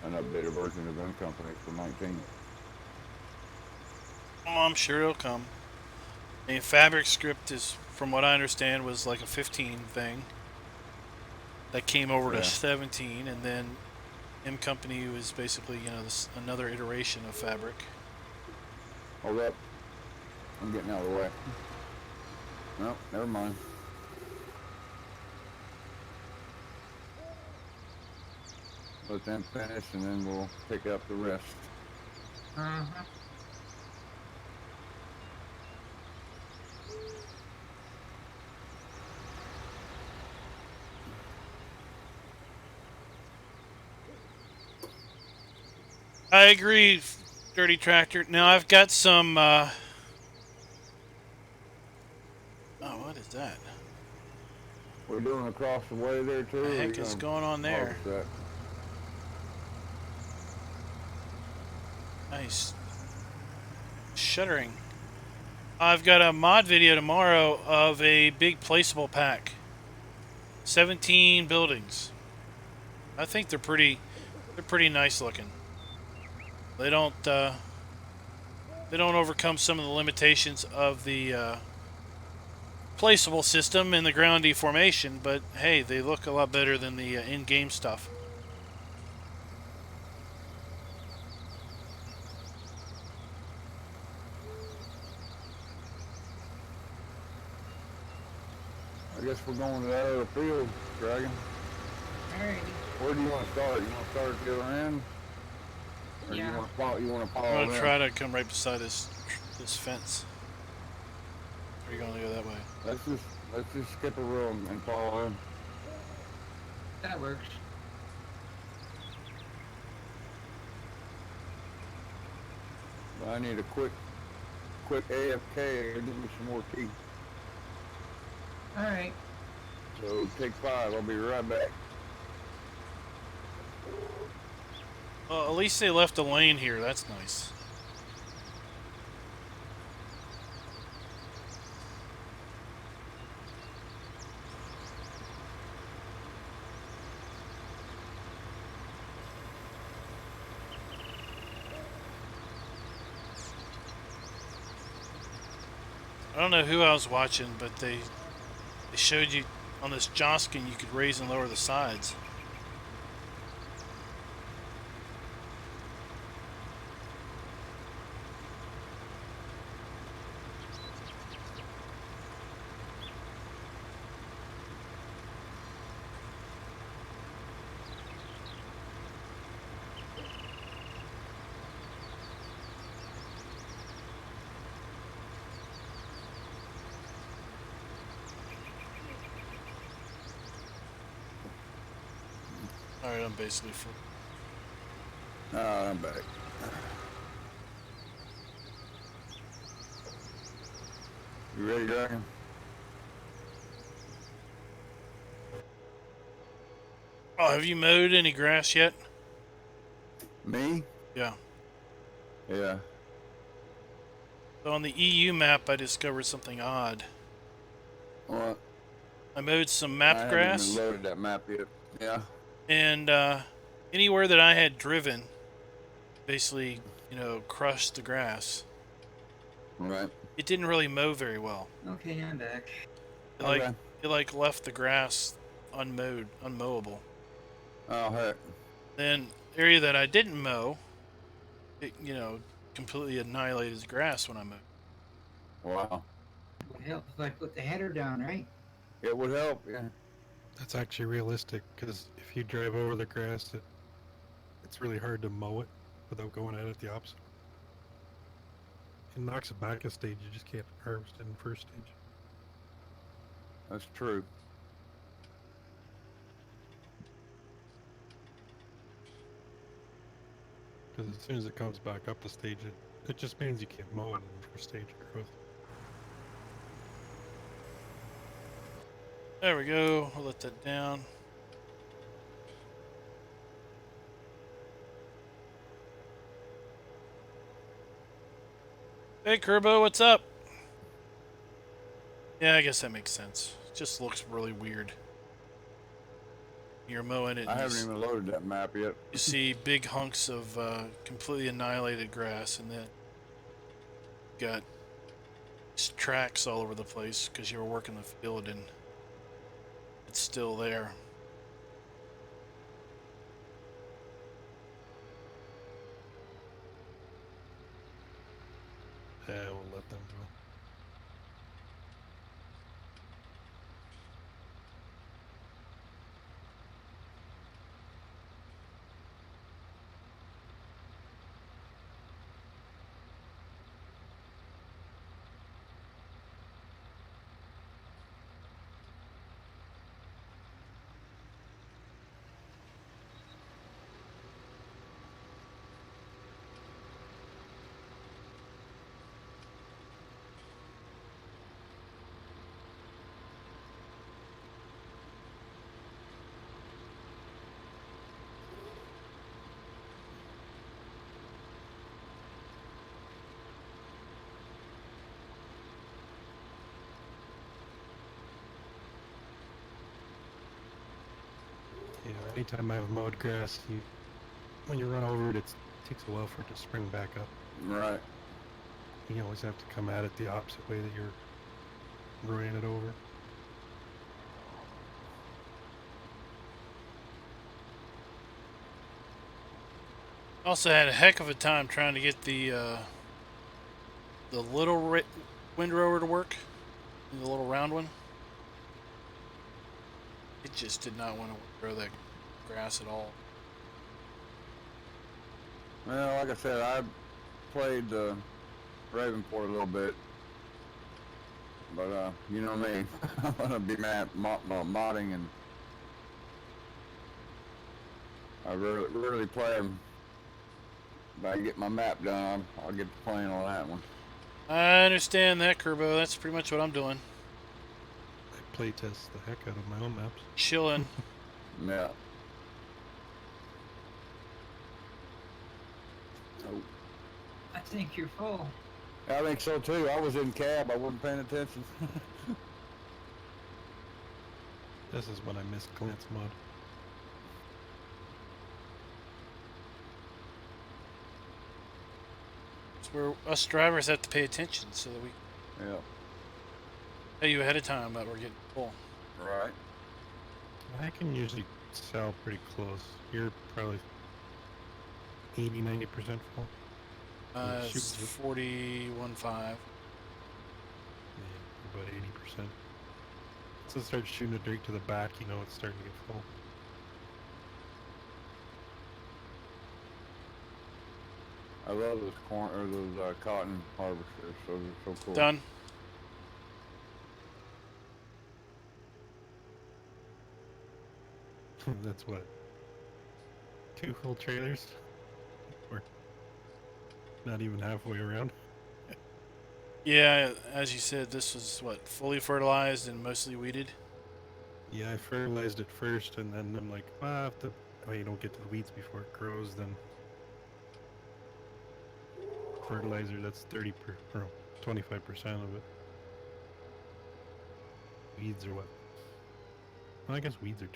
an updated version of M Company for 19. Oh, I'm sure it'll come. I mean, Fabric Script is, from what I understand, was like a 15 thing that came over to 17, and then M Company was basically, this another iteration of Fabric. Hold up. I'm getting out of the way. No, never mind. Let them finish and then we'll pick up the rest. Uh-huh. I agree, Dirty Tractor. Now I've got some. Oh, what is that? We're doing across the way there too. What the Or heck you is gonna going on there? harvest that? Nice. Shuddering. I've got a mod video tomorrow of a big placeable pack. 17 buildings. I think they're pretty nice looking. They don't overcome some of the limitations of the placeable system and the ground deformation, but hey, they look a lot better than the in-game stuff. I guess we're going to that other field, Dragon. Alrighty. Where do you want to start? You want to start at the other end? Or Yeah. you want to follow? You want to follow I'm gonna them? try to come right beside this fence. Or are you gonna go that way? Let's just skip a row and follow them. That works. I need a quick AFK. Give me some more tea. Alright. So take 5. I'll be right back. Well, at least they left a lane here. That's nice. I don't know who I was watching, but they showed you on this Joskin you could raise and lower the sides. Alright, I'm basically full. I'm back. You ready, Dragon? Oh, have you mowed any grass yet? Me? Yeah. Yeah. So on the EU map, I discovered something odd. Well, I mowed some I map haven't grass, even loaded that map yet. Yeah. and anywhere that I had driven, basically, crushed the grass. Right. It didn't really mow very well. Okay, I'm back. It like left the grass unmowable. Oh heck. Then area that I didn't mow, it completely annihilated the grass when I mowed. Wow. It would help if I put the header down, right? It would help. Yeah. That's actually realistic because if you drive over the grass, it's really hard to mow it without going at it the opposite. It knocks it back a stage. You just can't harvest it in the first stage. That's true. Because as soon as it comes back up the stage, it just means you can't mow it in the first stage of growth. There we go. We'll let that down. Hey, Kerbo, what's up? Yeah, I guess that makes sense. It just looks really weird. You're mowing it I and haven't even loaded that map yet. you see big hunks of completely annihilated grass, and then you got tracks all over the place because you were working the field and it's still there. Yeah, we'll let them go. Yeah, anytime I have mowed grass, when you run over it, it takes a while for it to spring back up. Right. You always have to come at it the opposite way that you're running it over. Also had a heck of a time trying to get the little windrower to work, the little round one. It just did not want to grow that grass at all. Well, like I said, I played Ravenport a little bit, but you know me, I'm gonna be modding, and I really play them. If I get my map done, I'll get to playing on that one. I understand that, Kerbo. That's pretty much what I'm doing. I playtest the heck out of my own maps. Chilling. Yeah. Oh. I think you're full. I think so too. I was in cab. I wasn't paying attention. This is when I missed Clint's mod. It's where us drivers have to pay attention so that we Yeah. tell you ahead of time about we're getting full. Right. I can usually sell pretty close. You're probably 80-90% full. It's 41.5. Yeah, about 80%. So start shooting it direct to the back, you know it's starting to get full. I love those corn or those cotton harvesters. Those are so cool. Done. That's what? 2 full trailers? Or not even halfway around? Yeah, as you said, this was what, fully fertilized and mostly weeded. Yeah, I fertilized it first, and then I'm like, well, you don't get to the weeds before it grows, then fertilizer, that's 25% of it. Weeds are what? Well, I guess weeds are 20%.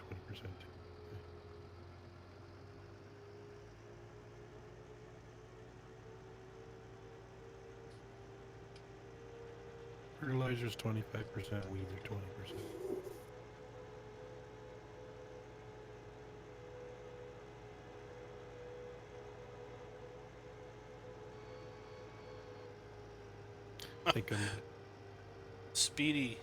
Fertilizer's 25%, weeds are 20%. I think I'm Speedy.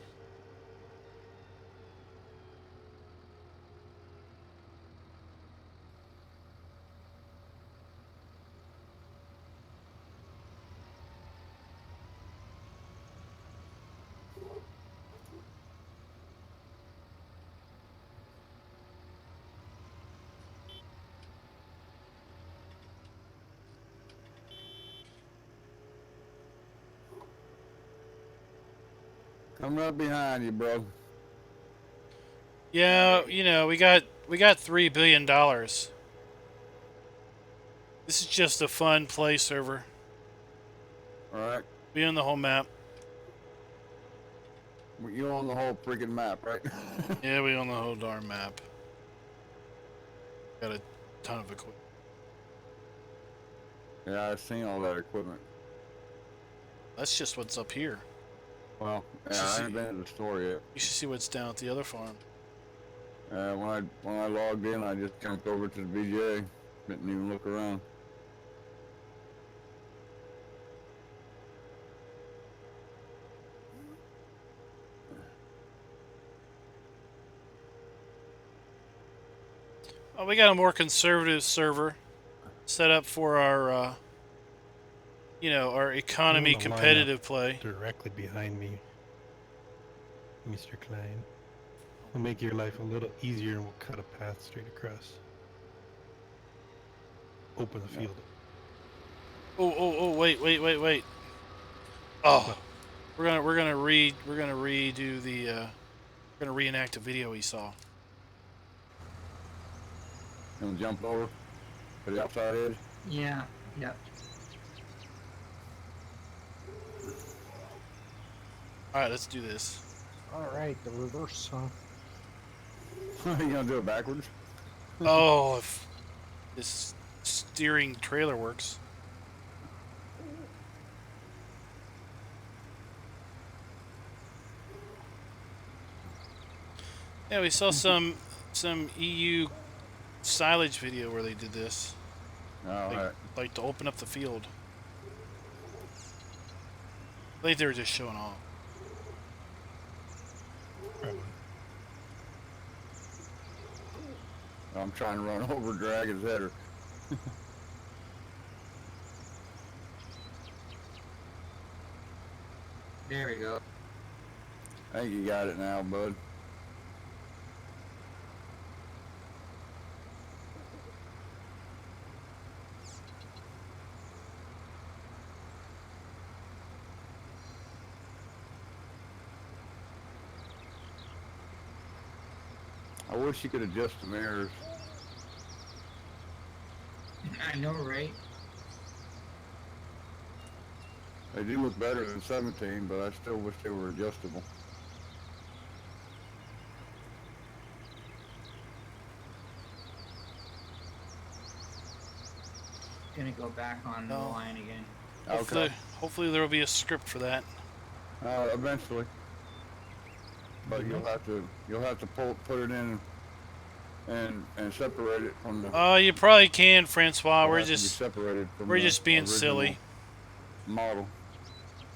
I'm right behind you, bro. Yeah, you know, we got $3 billion. This is just a fun play server. All right. We own the whole map. You on the whole freaking map, right? Yeah, we own the whole darn map. Got a ton of equipment. Yeah, I've seen all that equipment. That's just what's up here. Well, You yeah, should I see- haven't been to the store yet. You should see what's down at the other farm. When I logged in, I just jumped over to the BJ. Didn't even look around. Oh, we got a more conservative server set up for our, you know, our economy You wanna line up competitive play. Directly behind me, Mr. Klein. We'll make your life a little easier and we'll cut a path straight across. Open the field. Oh, wait. Oh, we're gonna redo the, we're gonna reenact a video we saw. Gonna jump over to the outside edge. Yeah, yep. All right, let's do this. All right, the reverse, huh? You gonna do it backwards? Oh, if this steering trailer works. Yeah, we saw some EU silage video where they did this. All right. Like to open up the field. I think they were just showing off. Probably. I'm trying to run over Dragon's header. There we go. I think you got it now, bud. I wish you could adjust the mirrors. I know, right? They do look better than 17, but I still wish they were adjustable. Gonna go back on the Oh. line again. Hopefully, Okay. hopefully there will be a script for that. Eventually. But you'll have to put it in and separate it from the. Oh, you probably can, Francois. it'll We're have to be just separated from we're the just being original silly. model,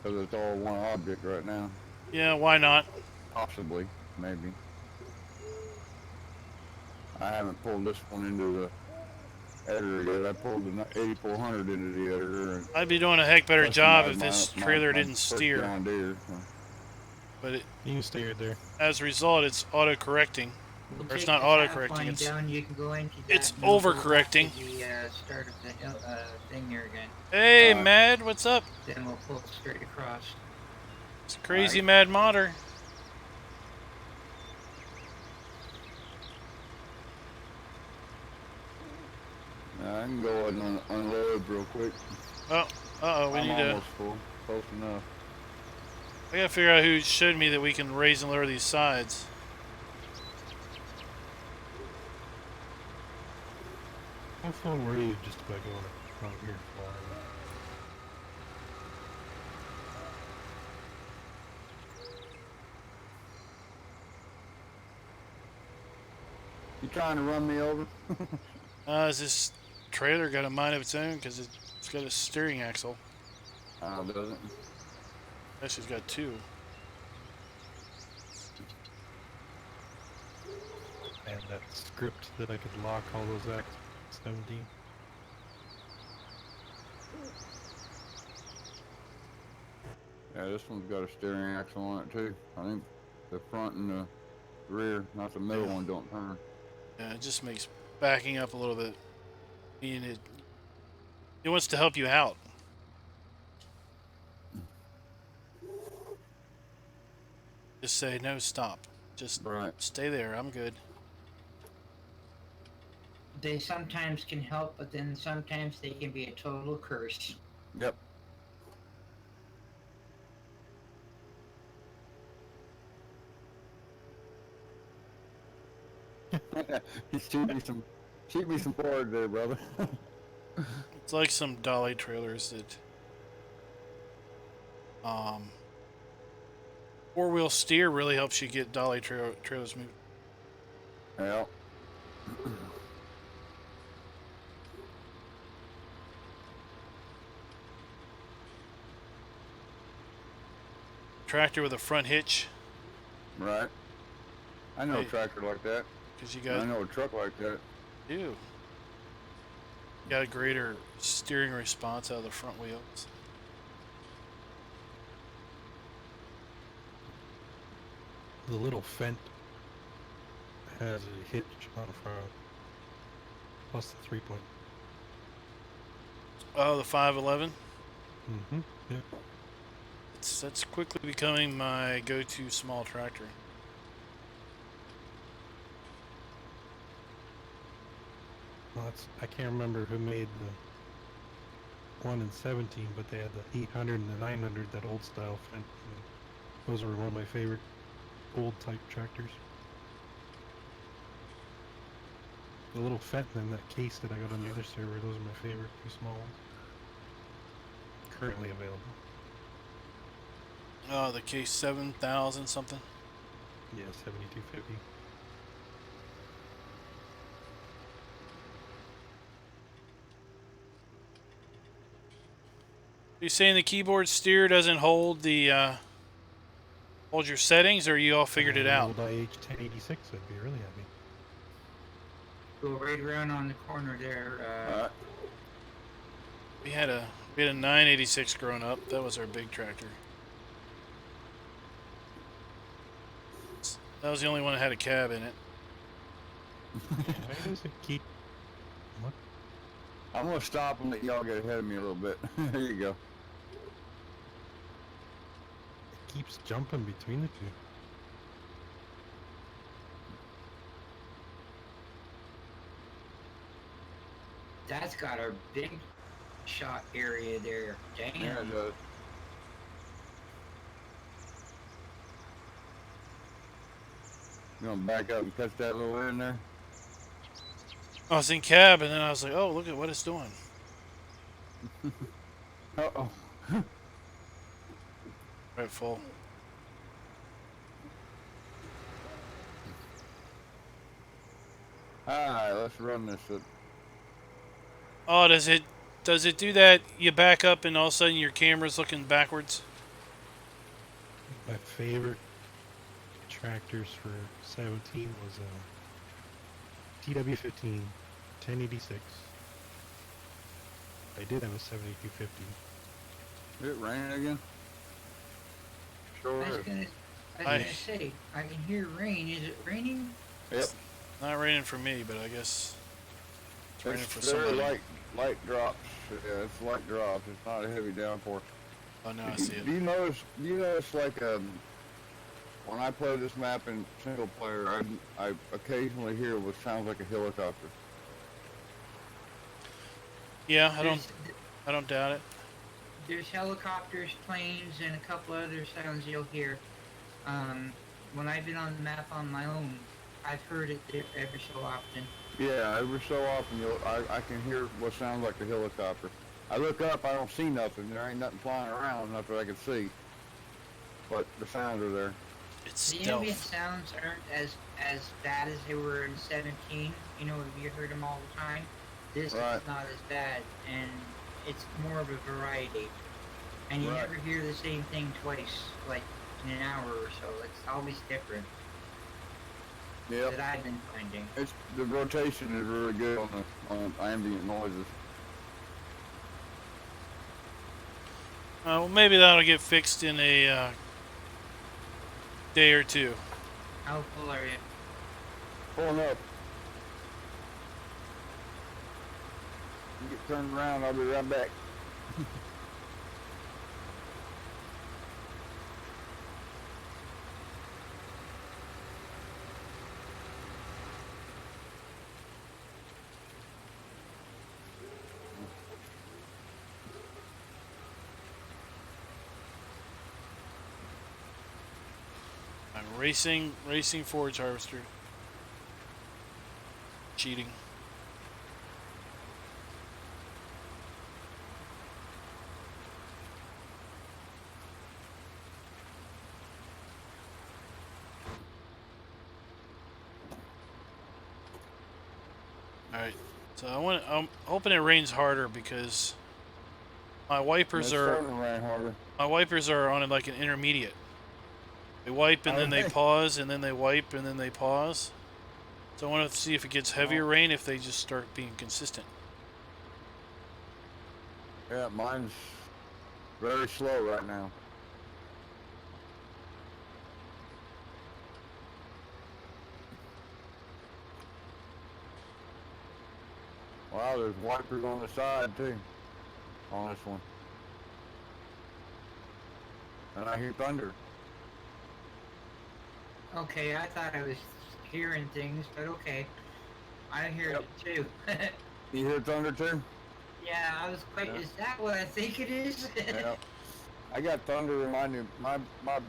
because it's all one object right now. Yeah, why not? Possibly, maybe. I haven't pulled this one into the editor yet. I pulled the 8400 into the editor. And I'd be doing a heck better job if this trailer my didn't first steer. John Deere, so. But You can stay right there. as a result, it's auto-correcting. We'll Or it's take not the auto-correcting, path line it's- down. You can go into that it's and we'll go back over-correcting. to the start of the thing here again. Hey, Mad, what's up? Then we'll pull straight across. It's crazy Mad Modder. I can go ahead and unload real quick. Oh, we I'm need to. almost full. Close enough. I gotta figure out who showed me that we can raise and lower these sides. How far were you just by going around here? You trying to run me over? Is this trailer got a mind of its own? Because it's got a steering axle. Doesn't. Actually, it's got two. And that script that I could lock all those X 17. Yeah, this one's got a steering axle on it too. I think the front and the rear, not the middle one, don't turn. Yeah, it just makes backing up a little bit. And it wants to help you out. Just say no, stop. Just Right. stay there. I'm good. They sometimes can help, but then sometimes they can be a total curse. Yep. Shoot me some forward there, brother. It's like some dolly trailers that four-wheel steer really helps you get dolly trailers moving. Yeah. Tractor with a front hitch, Right. I know a Hey. tractor like that. because you And I got know a truck like that. got a greater steering response out of the front wheels. The little Fent has a hitch on the front, plus the 3-point. Oh, the 511. Mm-hmm. Yeah. That's quickly becoming my go-to small tractor. Well, I can't remember who made the 1 in 17, but they had the 800 and the 900, that old style Fent. Those were one of my favorite old type tractors. The little Fent and that case that I got on the other server, those are my favorite, two small ones. Currently available. Oh, the case 7000 something. Yeah, 7250. You saying the keyboard steer doesn't hold the hold your settings, or you all figured it out? Old IH 1086, I'd be really happy. Go right around on the corner there. Alright. We had a 986 growing up. That was our big tractor. That was the only one that had a cab in it. Why does it keep... What? I'm gonna stop and let y'all get ahead of me a little bit. There you go. It keeps jumping between the two. That's got a big shot area there. Damn. Yeah, it does. You gonna back up and catch that little in there? I was in cab, and then I was like, "Oh, look at what it's doing." Uh-oh. Right, full. Alright, let's run this. Oh, does it do that? You back up, and all of a sudden your camera's looking backwards. My favorite tractors for 17 was a TW15 1086. I did have a 7250. Is it raining again? Sure I was is. gonna say, I can hear rain. Is it raining? Yep. Not raining for me, but I guess it's raining for It's very somebody. light drops. Yeah, it's light drops. It's not a heavy downpour. Oh, now I see it. Do you notice like when I play this map in single player, I occasionally hear what sounds like a helicopter. Yeah, There's- I don't doubt it. There's helicopters, planes, and a couple other sounds you'll hear. When I've been on the map on my own, I've heard it there every so often. Yeah, every so often I can hear what sounds like a helicopter. I look up, I don't see nothing. There ain't nothing flying around, nothing I can see. But the sounds are there. It's The ambient stealth. sounds aren't as bad as they were in 17. You know, you heard them all the time. This Right. is not as bad, and it's more of a variety. And you Right. never hear the same thing twice, like in an hour or so. It's always different Yep. that I've been finding. It's the rotation is really good on ambient noises. Well, maybe that'll get fixed in a day or two. How full are you? Pulling up. You get turned around, I'll be right back. racing forage harvester. Cheating. All right. So I'm hoping it rains harder because my wipers It's are starting to rain harder. on like an intermediate. They wipe and then they pause and then they wipe and then they pause. So I want to see if it gets heavier rain if they just start being consistent. Yeah, mine's very slow right now. Wow, there's wipers on the side too, on this one. And I hear thunder. Okay, I thought I was hearing things, but okay. I hear Yep. it too. You hear thunder too? Yeah, I was quite. Yeah. Is that what I think it is? Yeah. I got thunder in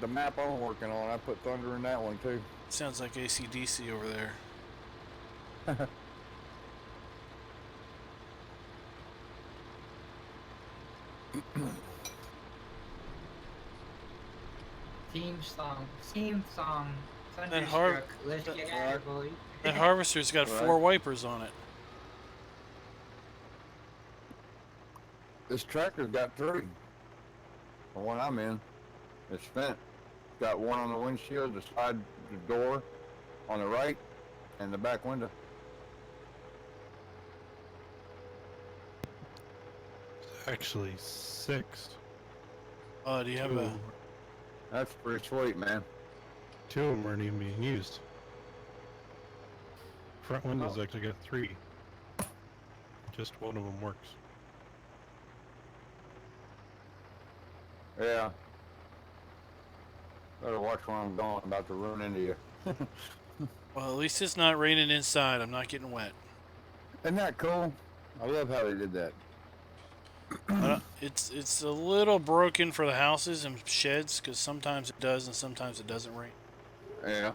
the map I'm working on. I put thunder in that one too. Sounds like AC/DC over there. Theme song. That Thunderstruck. Let's get at it, boy. That harvester's got 4 wipers on it. This tractor's got 3. The one I'm in, it's spent. It's got one on the windshield, the side the door on the right, and the back window. Actually, 6. Do you have a? That's pretty sweet, man. 2 of them aren't even being used. Front windows actually got 3. Just one of them works. Yeah. Better watch where I'm going. I'm about to run into you. Well, at least it's not raining inside. I'm not getting wet. Isn't that cool? I love how they did that. It's a little broken for the houses and sheds because sometimes it does and sometimes it doesn't rain. Yeah.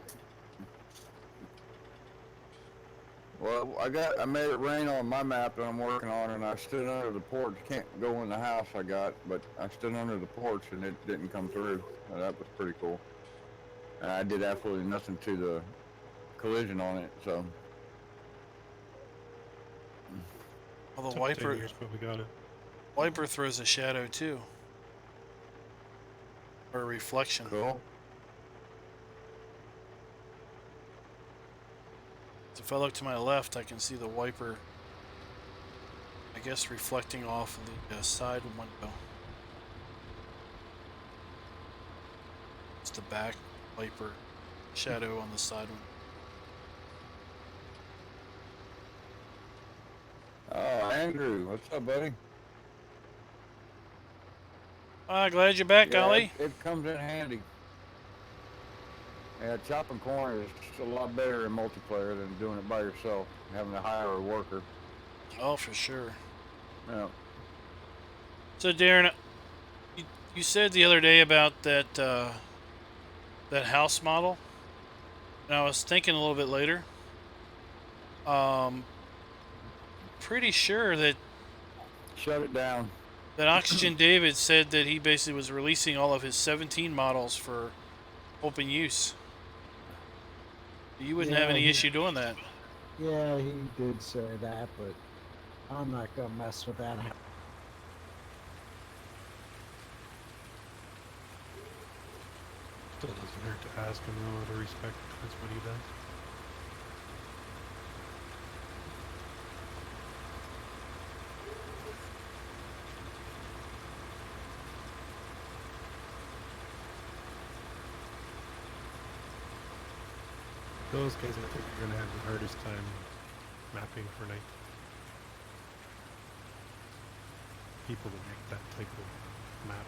Well, I made it rain on my map that I'm working on, and I stood under the porch. Can't go in the house I got, but I stood under the porch and it didn't come through. That was pretty cool. And I did absolutely nothing to the collision on it, so. Well, the Took 10 wiper years, but we got it. wiper throws a shadow too, or a reflection. Cool. If I look to my left, I can see the wiper, I guess, reflecting off of the side window. It's the back wiper shadow on the side window. Oh, Andrew, what's up, buddy? Glad you're back, Yeah, Ollie. it comes in handy. Yeah, chopping corn is a lot better in multiplayer than doing it by yourself, having to hire a worker. Oh, for sure. Yeah. So, Darren, you said the other day about that that house model, and I was thinking a little bit later. Pretty sure that Shut it down. Oxygen David said that he basically was releasing all of his 17 models for open use. You wouldn't have any issue doing that. Yeah, he did say that, but I'm not gonna mess with that. Still doesn't hurt to ask him though, out of respect. That's what he does. Those guys, I think, are going to have the hardest time mapping for night. People that make that type of map.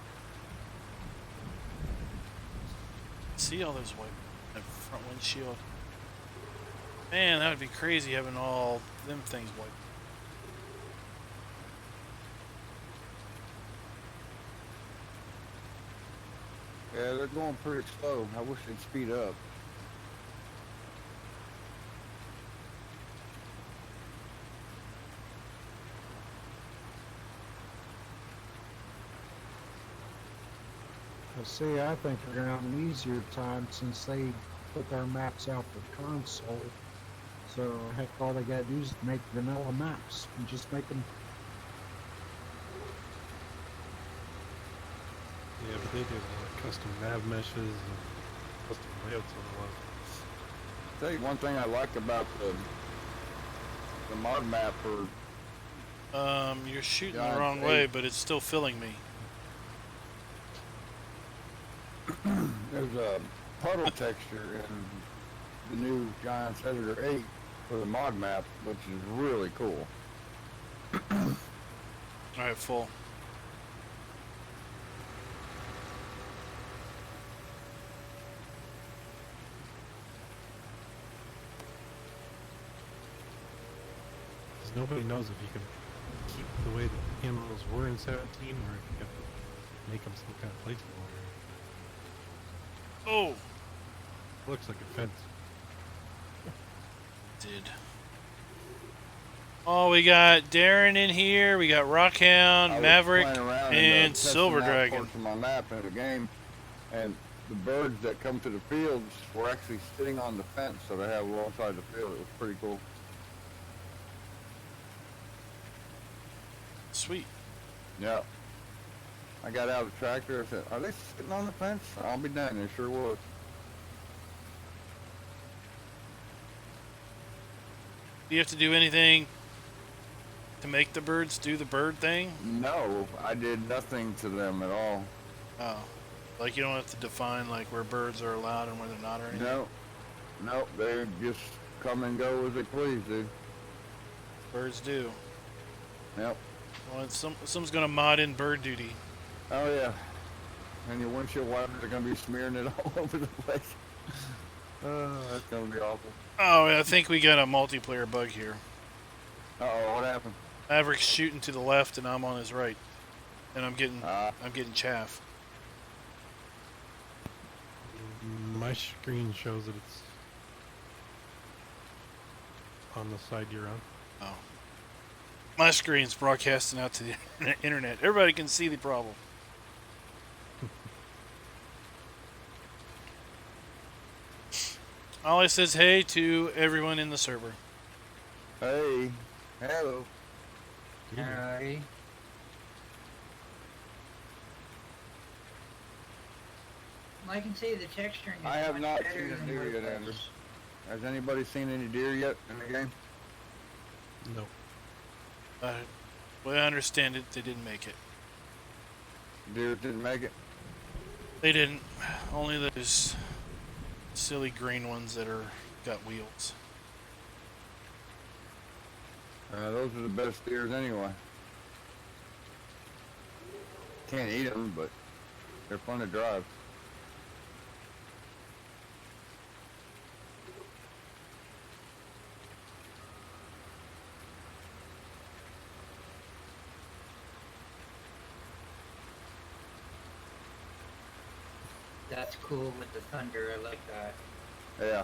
See all those white that front windshield. Man, that would be crazy having all them things white. Yeah, they're going pretty slow. I wish they'd speed up. Well, see, I think they're gonna have an easier time since they put their maps out for console. So heck, all they gotta do is make vanilla maps and just make them. Yeah, but they do custom nav meshes and custom layouts on a lot. Tell you one thing I like about the mod map for You're shooting Yeah, the wrong hey. way, but it's still filling me. there's a puddle texture in the new Giants Editor 8 for the mod map, which is really cool. Alright, full. Because nobody knows if you can keep the way the animals were in 17 or if you can make them some kind of placeholder. Oh! Looks like a fence. Did. Oh, we got Darren in here. We got Rockhound, I was Maverick, playing around and testing Silver out Dragon. parts of my map in the game, and the birds that come to the fields were actually sitting on the fence that I have alongside the field. It was pretty cool. Sweet. Yeah. I got out of the tractor. I said, "Are they sitting on the fence?" I'll be done. They sure was. Do you have to do anything to make the birds do the bird thing? No, I did nothing to them at all. Oh. Like you don't have to define like where birds are allowed and where they're not or anything? No, they just come and go as they please, dude. Birds do. Yep. Well, someone's gonna mod in bird duty. Oh yeah. And your windshield wipers are gonna be smearing it all over the place. That's gonna be awful. Oh, I think we got a multiplayer bug here. Uh-oh, what happened? Maverick's shooting to the left and I'm on his right. And I'm getting Ah. chaff. My screen shows that it's on the side you're on. Oh. My screen's broadcasting out to the internet. Everybody can see the problem. Ollie says hey to everyone in the server. Hey. Hello. Alrighty. Well, I can say the texturing is I have much not better seen a than deer what it yet, Andrew. was. Has anybody seen any deer yet in the game? No. The way I understand it, they didn't make it. Deer didn't make it? They didn't. Only those silly green ones that got wheels. Those are the best deers anyway. Can't eat them, but they're fun to drive. That's cool with the thunder. I like that. Yeah.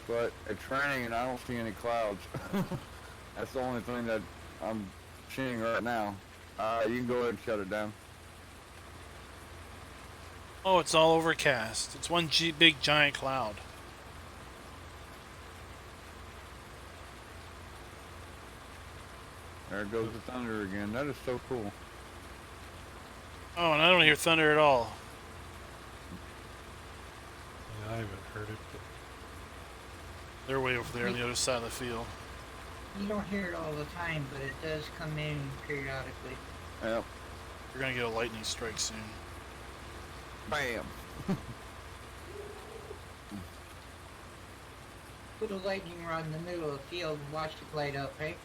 But it's raining and I don't see any clouds. That's the only thing that I'm seeing right now. You can go ahead and shut it down. Oh, it's all overcast. It's one big giant cloud. There goes the thunder again. That is so cool. Oh, and I don't hear thunder at all. Yeah, I haven't heard it. But They're way over there on the other side of the field. You don't hear it all the time, but it does come in periodically. Yep. We're gonna get a lightning strike soon. Bam. Put a lightning rod in the middle of the field and watch it light up, hey?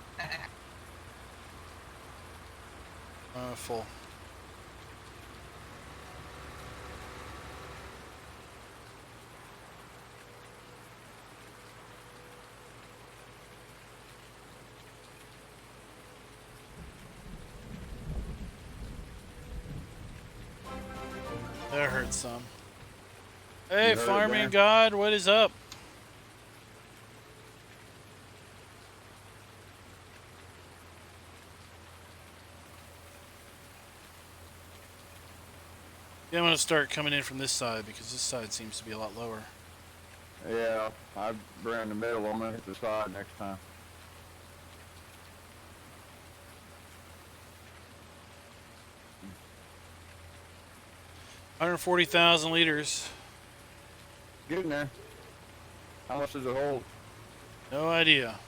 Full. That hurt some. Hey, You heard it Farming there. God, what is up? Yeah, I'm gonna start coming in from this side because this side seems to be a lot lower. Yeah, I ran the middle. I'm gonna hit the side next time. $140,000 liters. Getting there. How much does it hold? No idea.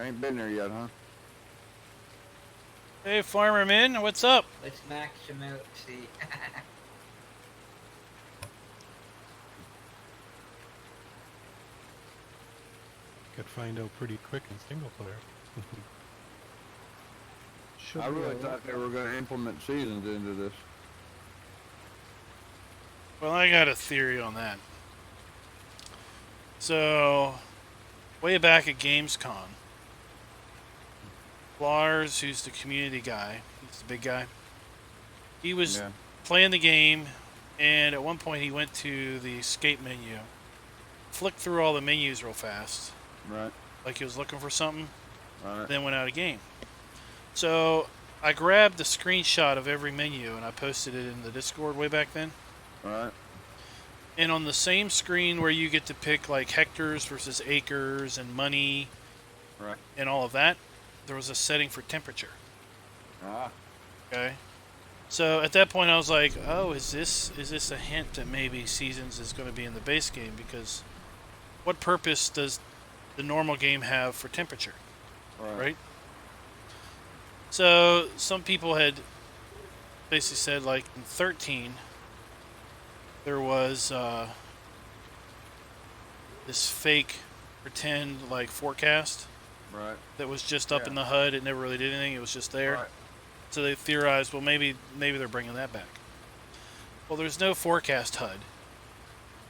Ain't been there yet, huh? Hey, Farmer Min, what's up? Let's max them out, see. Could find out pretty quick in single player. Should I be really a thought they were gonna implement seasons into this. Well, I got a theory on that. So, way back at Gamescom, Lars, who's the community guy, he's the big guy, he was Yeah. playing the game, and at one point he went to the escape menu, flicked through all the menus real fast, Right. like he was looking for something, Right. then went out of game. So I grabbed the screenshot of every menu and I posted it in the Discord way back then. Right. And on the same screen where you get to pick like hectares versus acres and money Right. and all of that, there was a setting for temperature. Ah. Okay. So at that point I was like, oh, is this a hint that maybe Seasons is going to be in the base game? Because what purpose does the normal game have for temperature? Right? So some people had basically said like in 13 there was this fake pretend like forecast Right. that was just up Yeah. in the HUD. It never really did anything. It was just there. Right. So they theorized, well, maybe they're bringing that back. Well, there's no forecast HUD.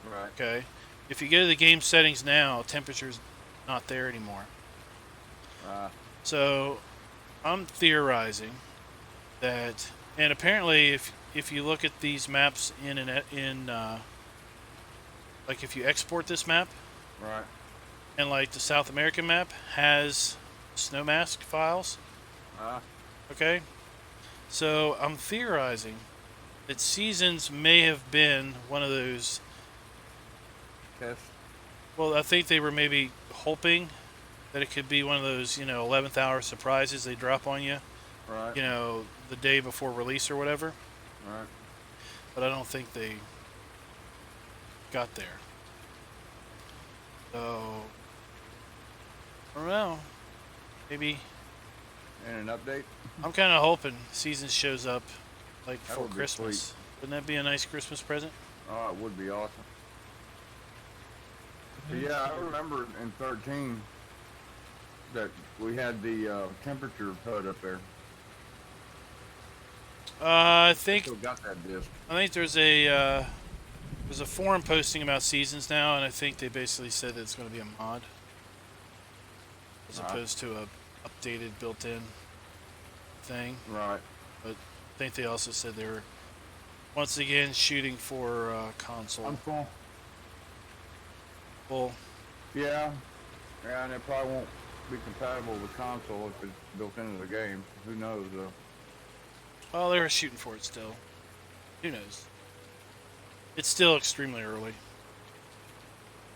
Right. Okay. If you go to the game settings now, temperature's not there anymore. Ah. So I'm theorizing that, and apparently, if you look at these maps like if you export this map, Right. and like the South American map has snow mask files, Ah. okay? So I'm theorizing that Seasons may have been one of those. Test. Well, I think they were maybe hoping that it could be one of those, 11th hour surprises they drop on you, Right. the day before release or whatever. Right. But I don't think they got there. So, I don't know. Maybe. And an update. I'm kind of hoping Seasons shows up like That before would be Christmas. sweet. Wouldn't that be a nice Christmas present? Oh, it would be awesome. But yeah, I remember in 13 that we had the temperature HUD up there. I think Still got that disc. there's a forum posting about Seasons now, and I think they basically said that it's going to be a mod as opposed to a updated built-in thing. Right. I think they also said they were once again shooting for console. I'm full. Well, Yeah. Yeah, and it probably won't be compatible with console if it's built into the game. Who knows though? well, they were shooting for it still. Who knows? It's still extremely early.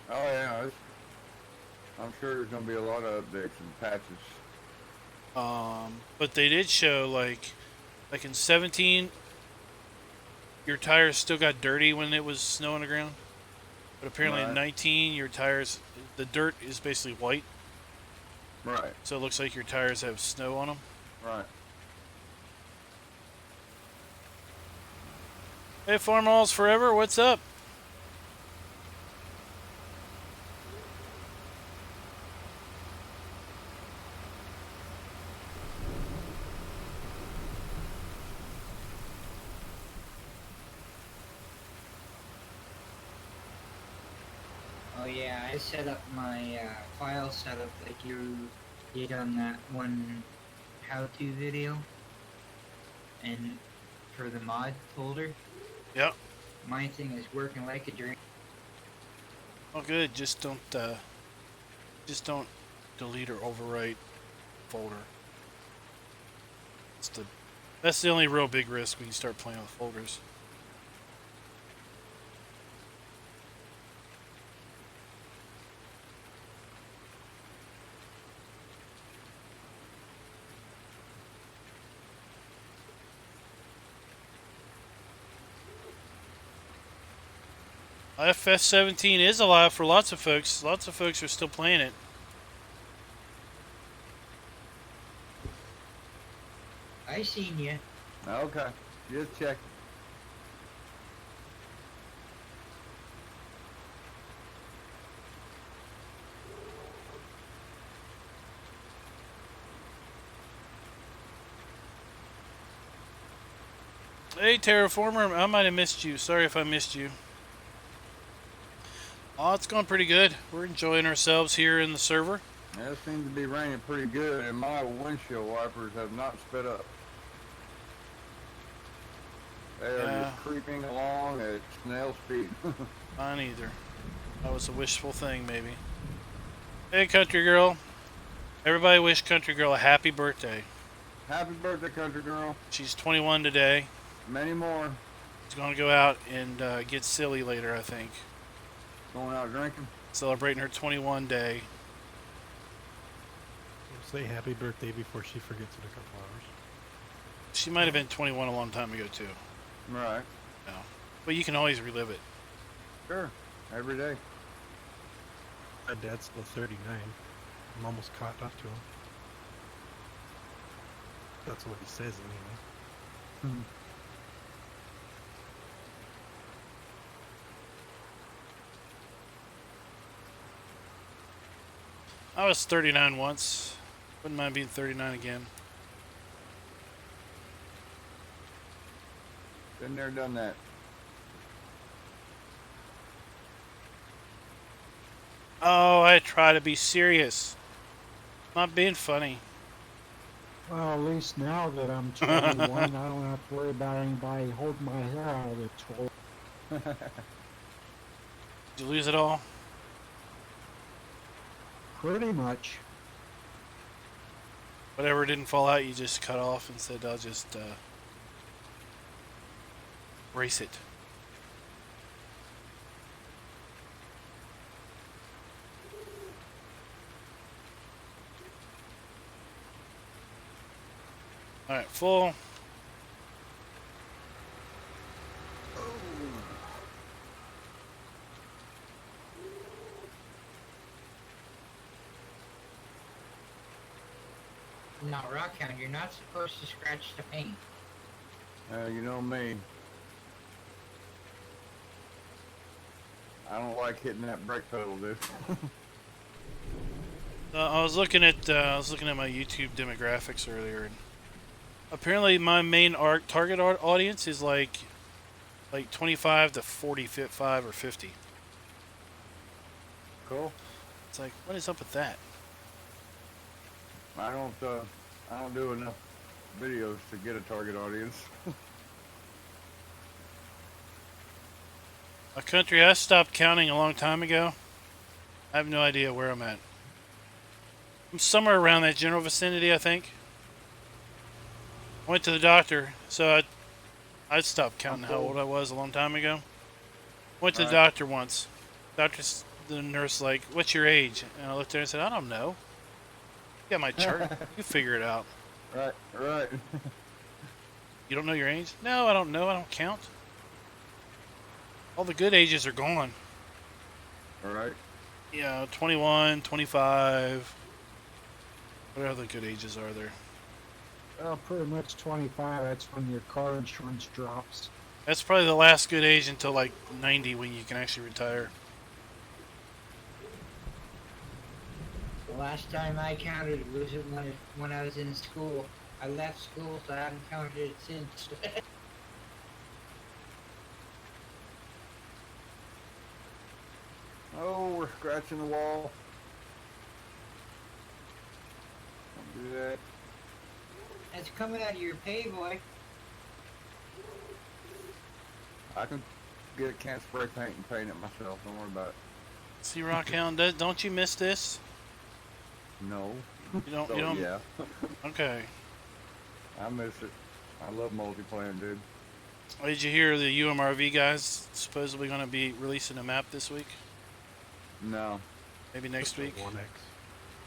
Oh yeah. I'm sure there's gonna be a lot of updates and patches. But they did show like in 17, your tires still got dirty when it was snow on the ground. But apparently in Right. 19, your tires, the dirt is basically white, Right. so it looks like your tires have snow on them. Right. Hey, Farm Alls Forever, what's up? Oh yeah, I set up my file setup like you did on that one how-to video, and for the mod folder, Yep. my thing is working like a dream. Oh, good. Just don't delete or overwrite folder. That's the only real big risk when you start playing with folders. FS17 is alive for lots of folks. Lots of folks are still playing it. I seen you. Okay, just check. Hey, Terraformer, I might have missed you. Sorry if I missed you. Oh, it's going pretty good. We're enjoying ourselves here in the server. It seems to be raining pretty good, and my windshield wipers have not sped up. They are Yeah. just creeping along at snail speed. Mine either. That was a wishful thing, maybe. Hey, Country Girl. Everybody wish Country Girl a happy birthday. Happy birthday, country girl. She's 21 today. Many more. She's going to go out and get silly later, I think. Going out drinking. Celebrating her 21 day. Say happy birthday before she forgets in a couple hours. She might have been 21 a long time ago, too. Right. No. But you can always relive it. Sure. Every day. My dad's still 39. I'm almost caught up to him. That's what he says anyway. I was 39 once. Wouldn't mind being 39 again. Been there, done that. Oh, I try to be serious. Not being funny. Well, at least now that I'm 21, I don't have to worry about anybody holding my hair out of the toilet. Did you lose it all? Pretty much. Whatever didn't fall out, you just cut off and said, I'll just brace it. Alright, full. Now, Rockhound, you're not supposed to scratch the paint. You know me. I don't like hitting that brake pedal, dude. I was looking at my YouTube demographics earlier, and apparently my main target audience is like 25 to 45 or 50. Cool. It's like, what is up with that? I don't do enough videos to get a target audience. A country I stopped counting a long time ago. I have no idea where I'm at. I'm somewhere around that general vicinity, I think. I went to the doctor, so I stopped counting how old I was a long time ago. Went to the doctor once. The nurse like, "What's your age?" And I looked at her and said, "I don't know. You got my chart. You figure it out." Right. You don't know your age? No, I don't know. I don't count. All the good ages are gone. Alright. Yeah, 21, 25. What other good ages are there? Well, pretty much 25, that's when your car insurance drops. That's probably the last good age until like 90 when you can actually retire. The last time I counted was when I was in school. I left school, so I haven't counted it since. Oh, we're scratching the wall. Don't do that. It's coming out of your pay, boy. I can get a can spray paint and paint it myself. Don't worry about it. See, Rockhound, don't you miss this? No. You don't. So, You don't. yeah. Okay. I miss it. I love multiplayer, dude. Did you hear the UMRV guys supposedly going to be releasing a map this week? No. Maybe next week? 1X.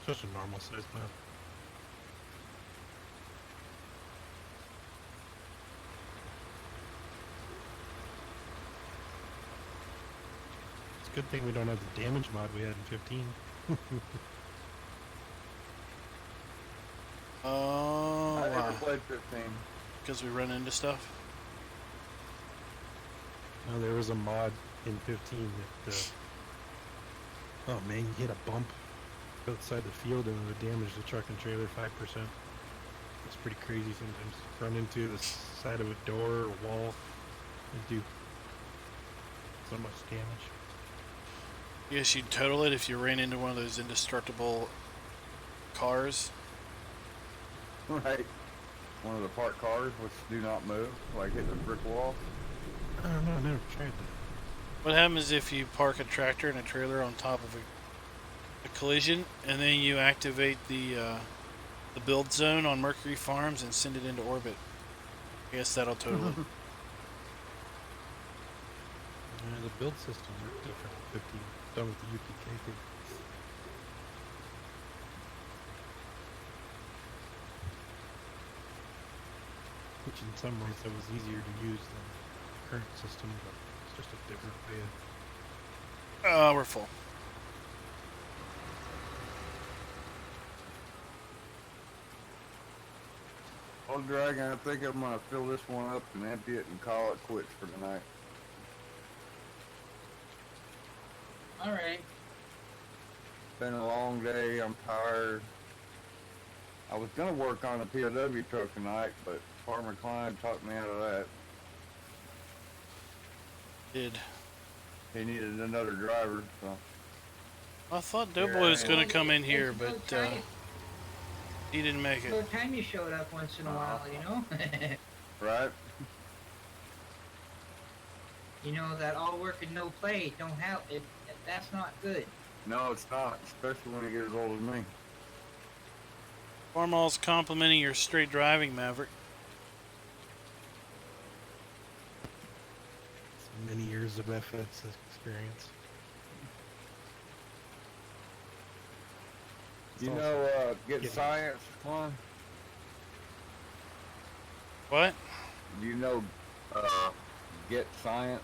Just a normal size map. Good thing we don't have the damage mod we had in 15. Oh, I never wow. played 15. Because we run into stuff. No, there was a mod in 15 that, oh man, you hit a bump outside the field and it would damage the truck and trailer 5%. It's pretty crazy sometimes. Run into the side of a door or wall and do so much damage. Yes, you'd total it if you ran into one of those indestructible cars. Right. One of the parked cars which do not move, like hitting a brick wall. I don't know, I never tried that. What happens if you park a tractor and a trailer on top of a collision, and then you activate the build zone on Mercury Farms and send it into orbit? I guess that'll total it. The build systems are different in 15, done with the UPK thing. Which in some ways that was easier to use than the current system, but it's just a different way of... We're full. Well, Dragon, I think I'm gonna fill this one up and empty it and call it quits for tonight. Alright. Been a long day. I'm tired. I was gonna work on a POW truck tonight, but Farmer Klein talked me out of that. Did. He needed another driver, so. I thought Here Doughboy was I going am. to come in here, It's but about time- he didn't make it's it. about time you showed up once in a while, you know? Right? You know that all work and no play don't help. That's not good. No, it's not, especially when he gets as old as me. Farmall's complimenting your straight driving, Maverick. So many years of FS experience. You It's know, Get Yeah. Science, Klein? What? Do you know, Get Science?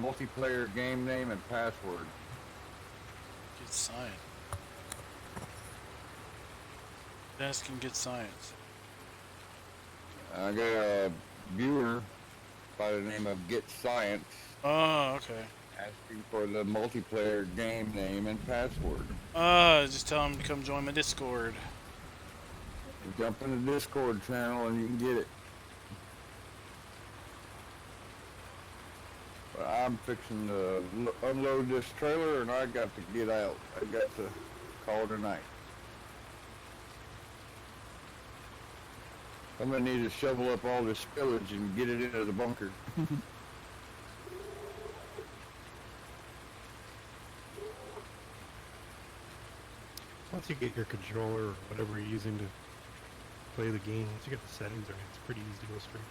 Multiplayer game name and password. Get science. Desk can get science. I got a viewer by the name of Get Science Oh, okay. asking for the multiplayer game name and password. Just tell him to come join my Discord. Jump in the Discord channel and you can get it. But I'm fixing to unload this trailer and I got to get out. I got to call tonight. I'm gonna need to shovel up all this spillage and get it into the bunker. Once you get your controller or whatever you're using to play the game, once you get the settings right, it's pretty easy to go straight.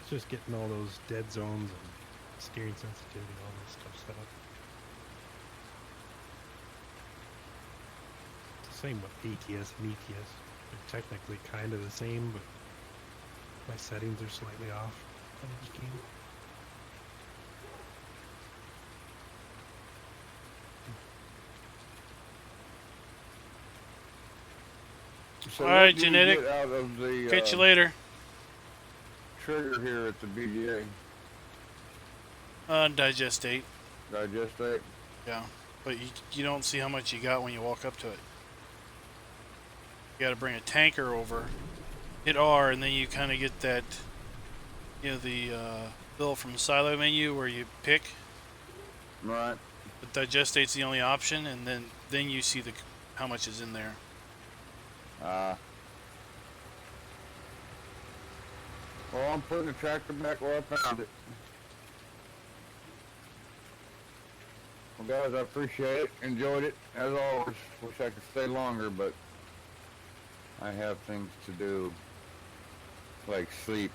It's just getting all those dead zones and steering sensitivity, all this stuff set up. It's the same with ATS and ETS. They're technically kind of the same, but my settings are slightly off on each game. So All right, what do you Genetic. get out of the Catch you later. trigger here at the BGA? Digestate. Digestate. Yeah. But you don't see how much you got when you walk up to it. You gotta bring a tanker over, hit R, and then you kind of get that, the bill from silo menu where you pick. Right. But digestate's the only option, and then you see how much is in there. Well, I'm putting the tractor back where I found it. Well, guys, I appreciate it. Enjoyed it. As always, wish I could stay longer, but I have things to do, like sleep.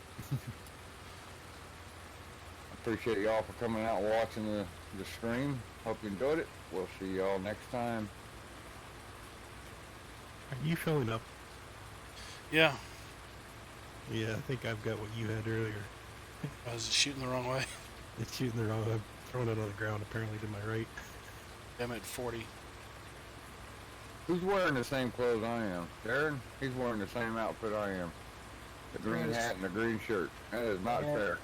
Appreciate y'all for coming out and watching the stream. Hope you enjoyed it. We'll see y'all next time. Are you filling up? Yeah. Yeah, I think I've got what you had earlier. I was shooting the wrong way. It's shooting the wrong. I'm throwing it on the ground. Apparently to my right. I'm at 40. Who's wearing the same clothes I am? Darren? He's wearing the same outfit I am. The green Yes. hat and the green shirt. That is not Yeah. fair.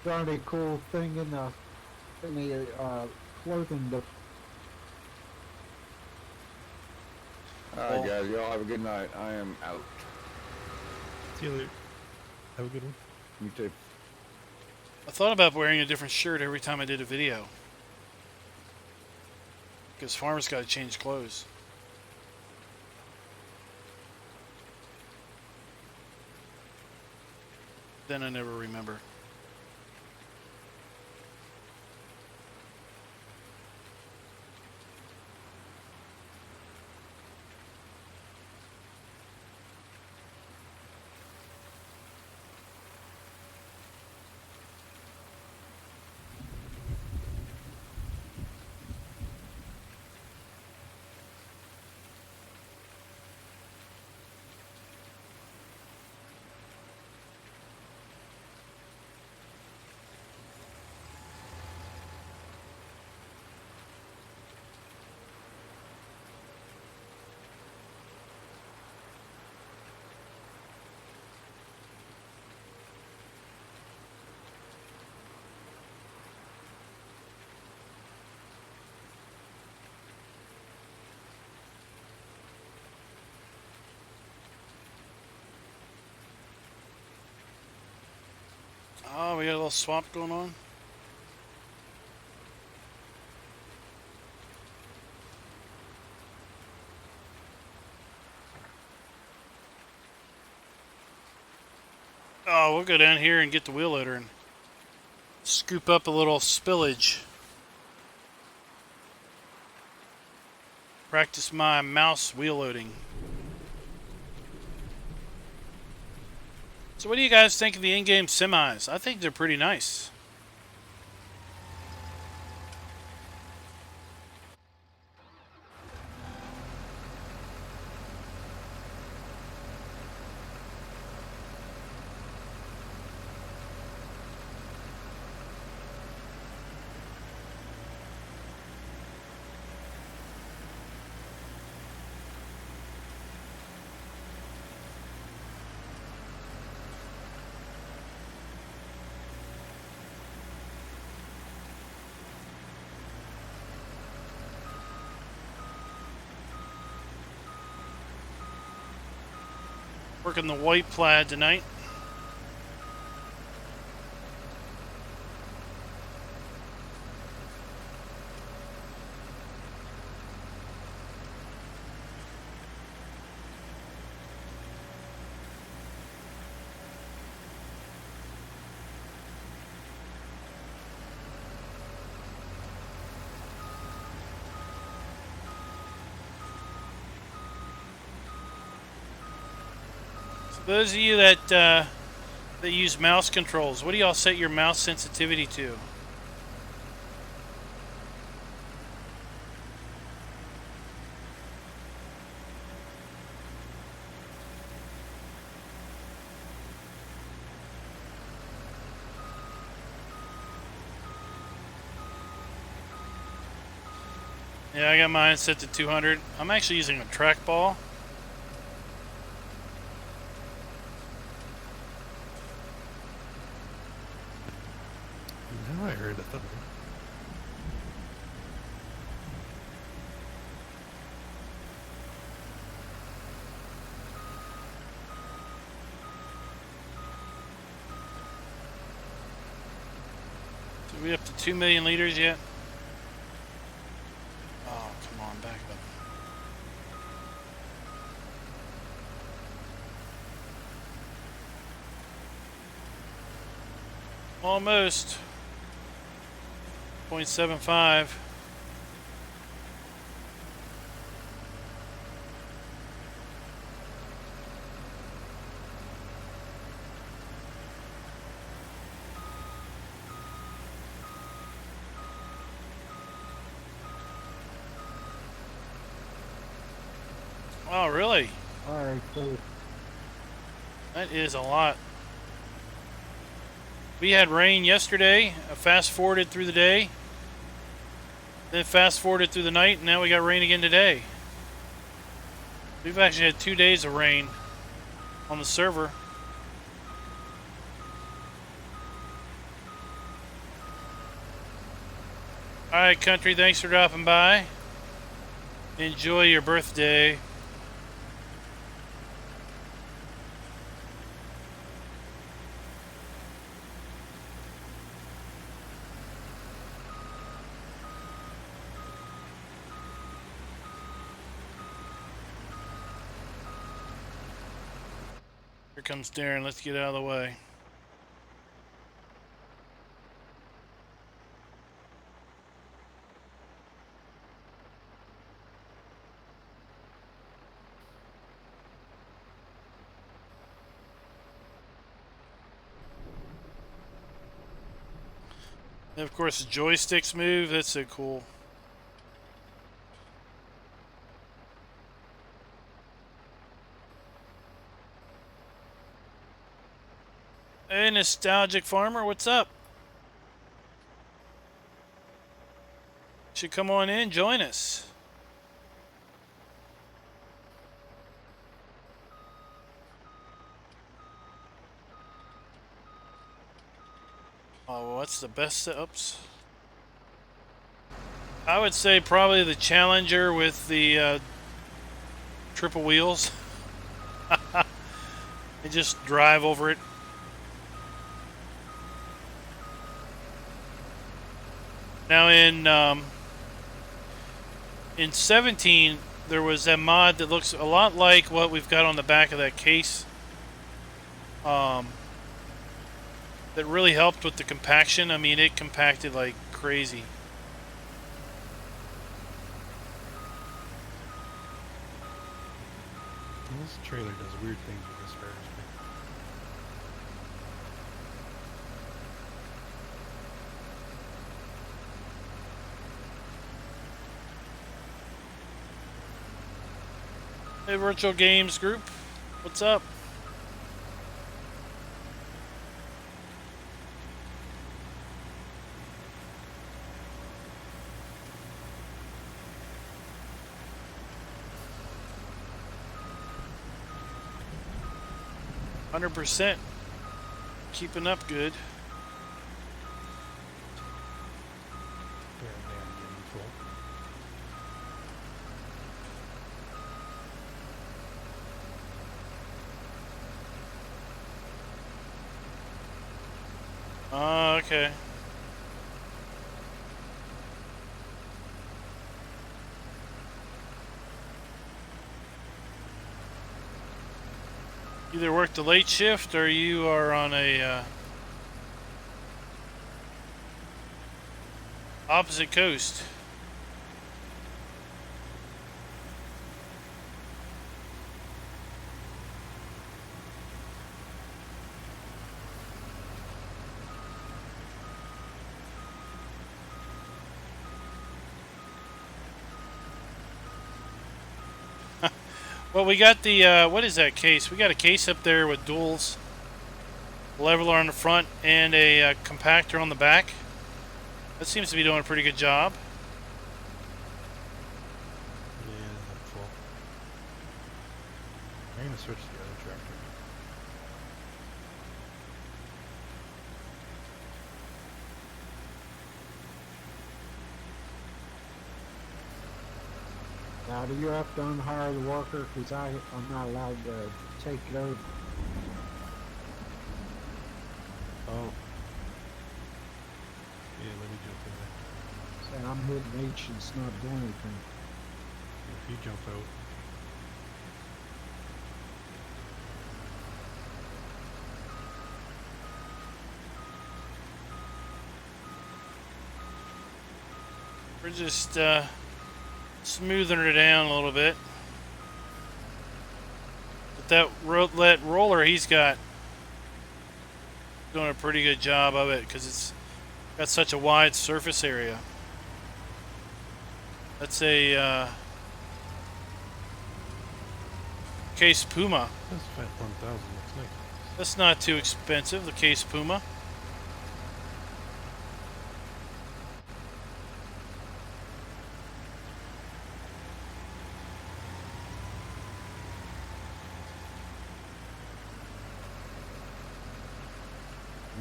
Darn cool thing in the clothing. All right, guys. Y'all have a good night. I am out. See you later. Have a good one. You too. I thought about wearing a different shirt every time I did a video. Because farmers got to change clothes. Then I never remember. Oh, we got a little swamp going on. Oh, we'll go down here and get the wheel loader and scoop up a little spillage. Practice my mouse wheel loading. So what do you guys think of the in-game semis? I think they're pretty nice. Working the white plaid tonight. Those of you that use mouse controls, what do y'all set your mouse sensitivity to? Yeah, I got mine set to 200. I'm actually using a trackball. Now I heard the thunder. Are we up to 2 million liters yet? Oh, come on, back up. Almost. 0.75. Oh, really? All right, cool. That is a lot. We had rain yesterday. Fast forwarded through the day. Then fast forwarded through the night, and now we got rain again today. We've actually had 2 days of rain on the server. Alright, country, thanks for dropping by. Enjoy your birthday. Here comes Darren. Let's get out of the way. And of course, the joysticks move. That's so cool. Hey, Nostalgic Farmer, what's up? Should come on in, join us. Oh, what's the best setups? I would say probably the Challenger with the triple wheels. And just drive over it. Now in 17, there was a mod that looks a lot like what we've got on the back of that case. That really helped with the compaction. I mean, it compacted like crazy. This trailer does weird things with this Ferris wheel. Hey, Virtual Games Group, what's up? %. Keeping up good. Okay. Either work the late shift or you are on a opposite coast. Well, we got the, what is that case? We got a case up there with duals. Leveler on the front and a compactor on the back. That seems to be doing a pretty good job. Yeah, that's full. I'm going to switch to the other tractor. Now, do you have to unhire the worker? Because I'm not allowed to take it over. Oh. Yeah, let me jump in there. And I'm hitting H and it's not doing anything. If you jump out. We're just smoothing her down a little bit. But that roller he's got doing a pretty good job of it because it's got such a wide surface area. That's a Case Puma. That's Fat 1000, looks nice. That's not too expensive, the Case Puma.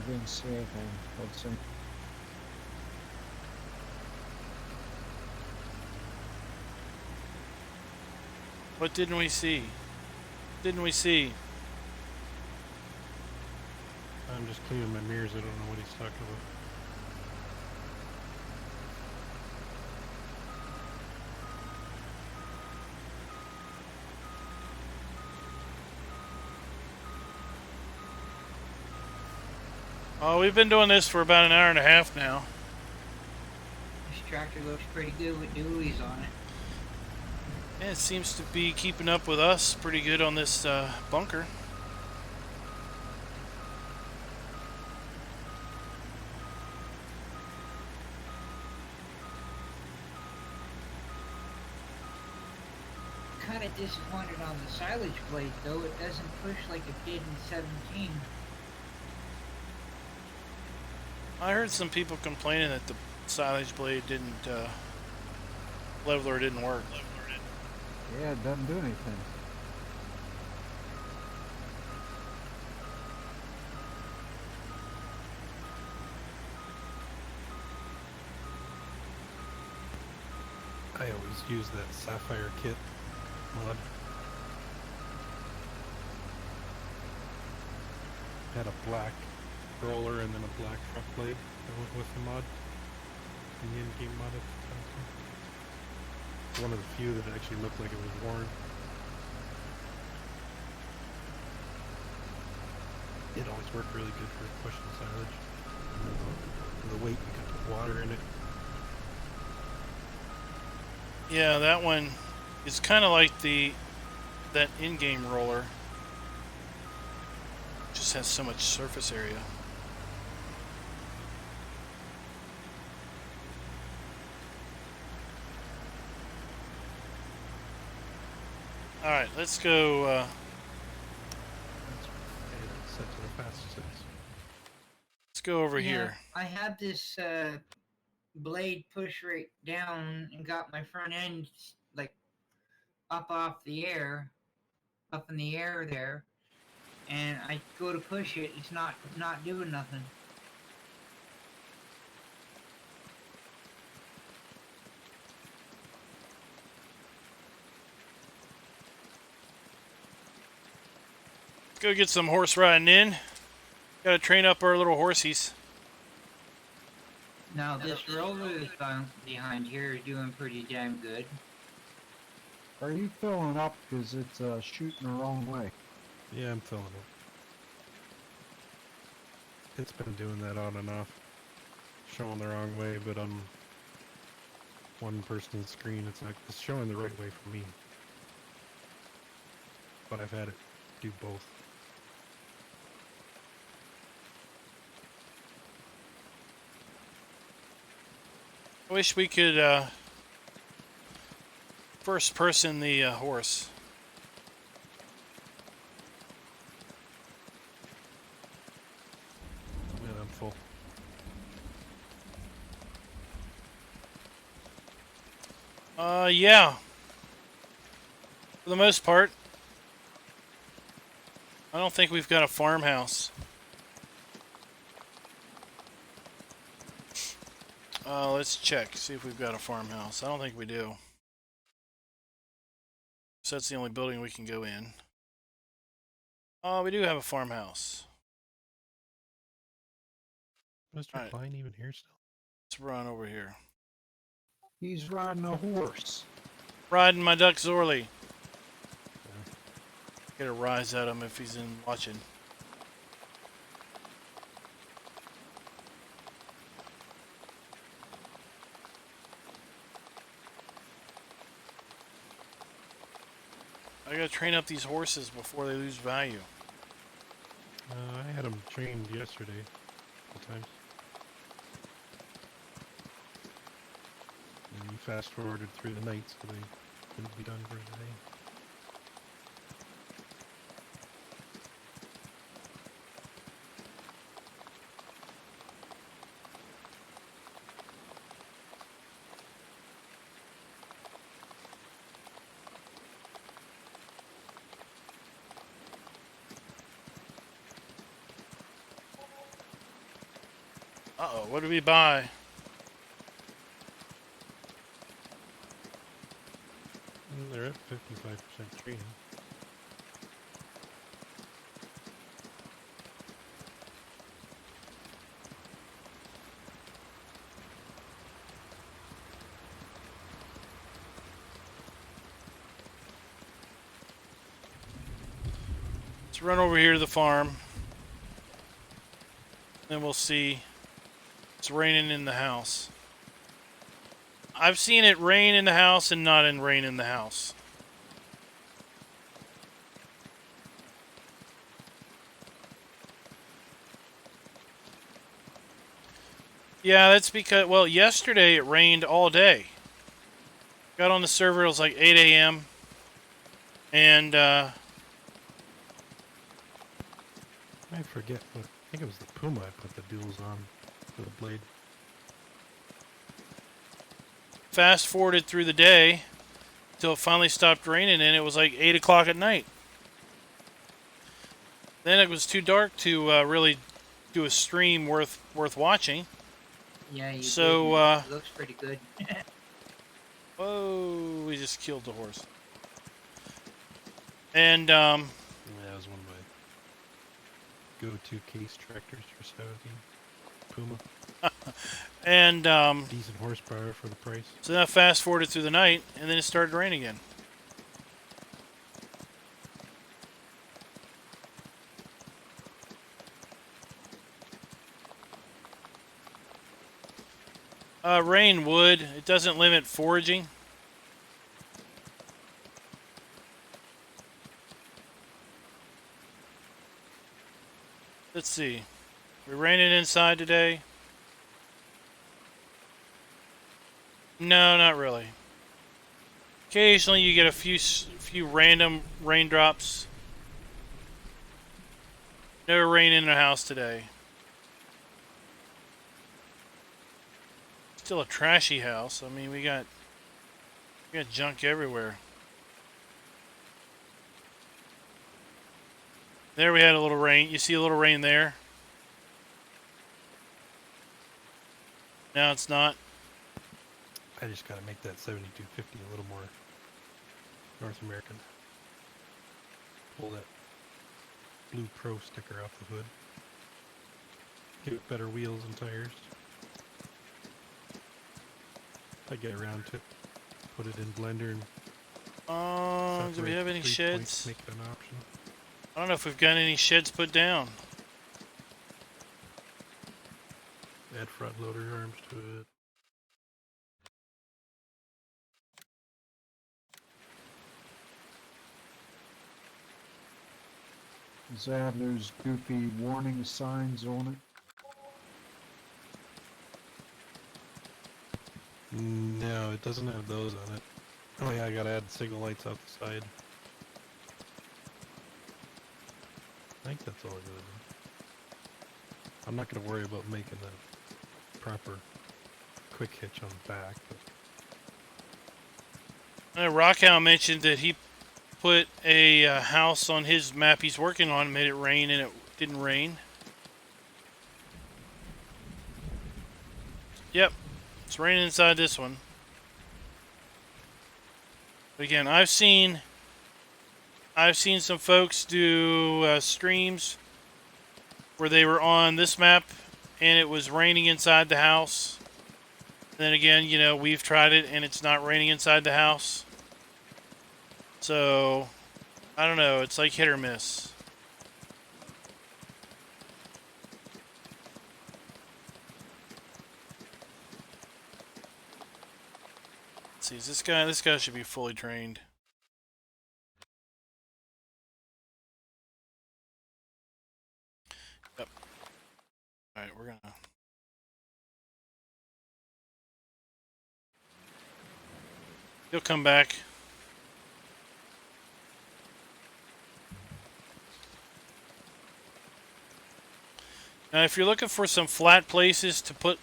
didn't see anything. Let's see. What didn't we see? Didn't we see? I'm just cleaning my mirrors. I don't know what he's talking about. Oh, we've been doing this for about an hour and a half now. This tractor looks pretty good with dualies on it. And it seems to be keeping up with us pretty good on this bunker. Kind of disappointed on the silage blade though. It doesn't push like it did in 17. I heard some people complaining that the silage blade didn't, leveler didn't work. Yeah, it doesn't do anything. I always use that sapphire kit mod. Had a black roller and then a black front blade that went with the mod. In the in-game mod at the time. It's one of the few that actually looked like it was worn. It always worked really good for pushing silage. And the weight, you could put water in it. Yeah, that one is kind of like that in-game roller. Just has so much surface area. All right, let's go. It's set to the fastest. Let's go over Yeah, here. I had this blade push right down and got my front end like up off the air, up in the air there, and I go to push it. It's not doing nothing. Let's go get some horse riding in. Got to train up our little horsies. Now this roller that's behind here is doing pretty damn good. Are you filling up because it's shooting the wrong way? Yeah, I'm filling it. It's been doing that on and off. Showing the wrong way, but on one person's screen, it's showing the right way for me. But I've had it do both. I wish we could first person the horse. Yeah, I'm full. Yeah. For the most part. I don't think we've got a farmhouse. Let's check, see if we've got a farmhouse. I don't think we do. So that's the only building we can go in. We do have a farmhouse. Mr. Alright. Klein even here still? Let's run over here. He's riding a horse. Riding my duck Zorley. Get a rise at him if he's in watching. I gotta train up these horses before they lose value. I had them trained yesterday a couple times. And you fast forwarded through the night, so they couldn't be done for the day. Uh-oh, what did we buy? They're at 55% training. Let's run over here to the farm. Then we'll see. It's raining in the house. I've seen it rain in the house and not rain in the house. Yeah, that's because, well, yesterday it rained all day. Got on the server, it was like 8 a.m. And, I forget what. I think it was the Puma I put the duals on for the blade. fast forwarded through the day until it finally stopped raining, and it was like 8 o'clock at night. Then it was too dark to really do a stream worth watching. Yeah, you So, did. It looks pretty good. Whoa, we just killed the horse. And, Yeah, that was one of my go-to case tractors for 17. Puma. and, Decent horsepower for the price. so now fast forwarded through the night, and then it started raining again. Rain wood. It doesn't limit foraging. Let's see. We're raining inside today. No, not really. Occasionally you get a few random raindrops. No rain in the house today. Still a trashy house. I mean, we got junk everywhere. There we had a little rain. You see a little rain there? No, it's not. I just gotta make that 7250 a little more North American. Pull that Blue Pro sticker off the hood. Give it better wheels and tires. If I get around to it, put it in blender and Do we separate have the any 3 sheds? points, make it an option. I don't know if we've got any sheds put down. Add front loader arms to it. Does that have those goofy warning signs on it? No, it doesn't have those on it. Oh yeah, I gotta add signal lights out the side. I think that's all I gotta do. I'm not gonna worry about making the proper quick hitch on the back, but Rockhound mentioned that he put a house on his map he's working on, made it rain, and it didn't rain. Yep, it's raining inside this one. But again, I've seen some folks do streams where they were on this map and it was raining inside the house. Then again, you know, we've tried it and it's not raining inside the house. So, I don't know. It's like hit or miss. Let's see, is this guy? This guy should be fully trained. Yep. All right, we're gonna. He'll come back. Now, if you're looking for some flat places to put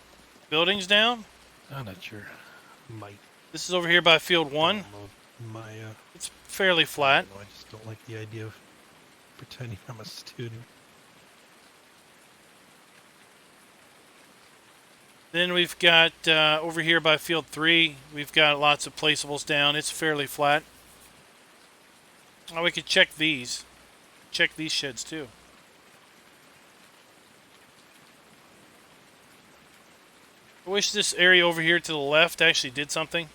buildings down, I'm not sure. Might. this is over here by Field 1. My, It's fairly flat. I just don't like the idea of pretending I'm a student. Then we've got over here by field 3, we've got lots of placeables down. It's fairly flat. Oh, we could check these. Check these sheds too. I wish this area over here to the left actually did something.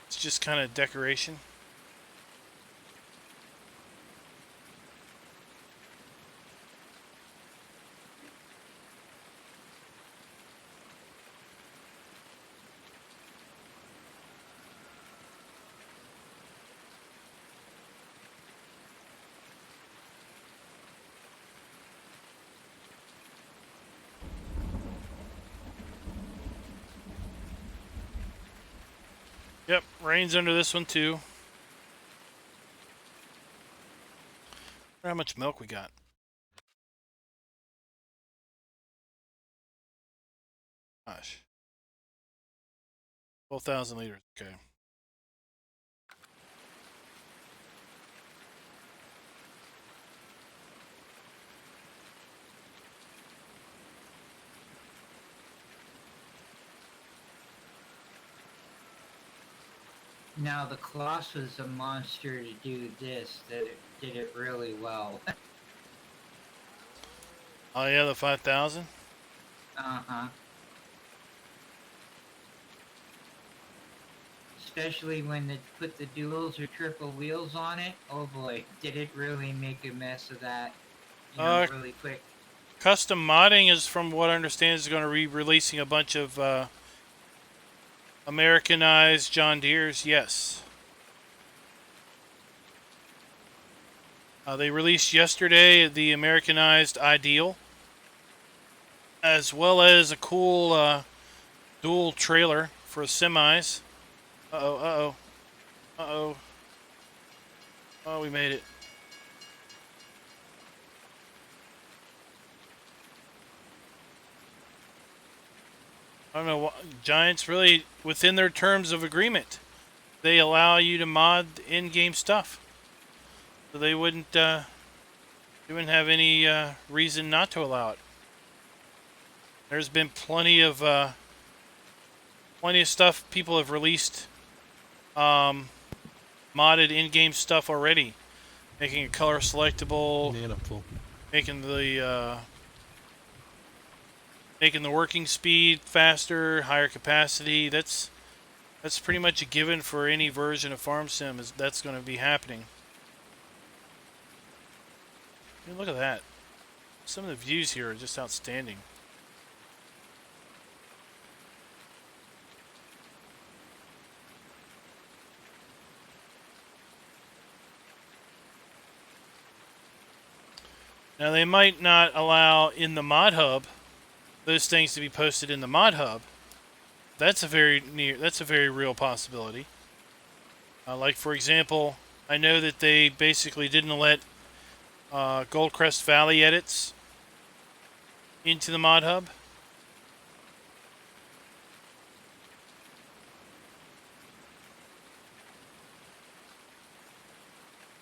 It's just kind of decoration. Yep, rain's under this one too. How much milk we got? Gosh. 12,000 liters. Okay. Now the Colossus was a monster to do this. That it did it really well. Oh yeah, the 5,000. Uh-huh. Especially when they put the duals or triple wheels on it. Oh boy, did it really make a mess of that, really quick. Custom modding is, from what I understand, is going to be releasing a bunch of Americanized John Deeres. Yes. They released yesterday the Americanized Ideal, as well as a cool dual trailer for semis. Uh-oh, uh-oh. Uh-oh. Oh, we made it. I don't know what Giants really, within their terms of agreement, they allow you to mod in-game stuff. So they wouldn't have any reason not to allow it. There's been plenty of stuff people have released, modded in-game stuff already, making it color selectable, Man, I'm full. making the working speed faster, higher capacity. That's pretty much a given for any version of Farm Sim. That's going to be happening. I mean, look at that. Some of the views here are just outstanding. Now they might not allow in the mod hub those things to be posted in the mod hub. That's a very real possibility. Like for example, I know that they basically didn't let Goldcrest Valley edits into the mod hub.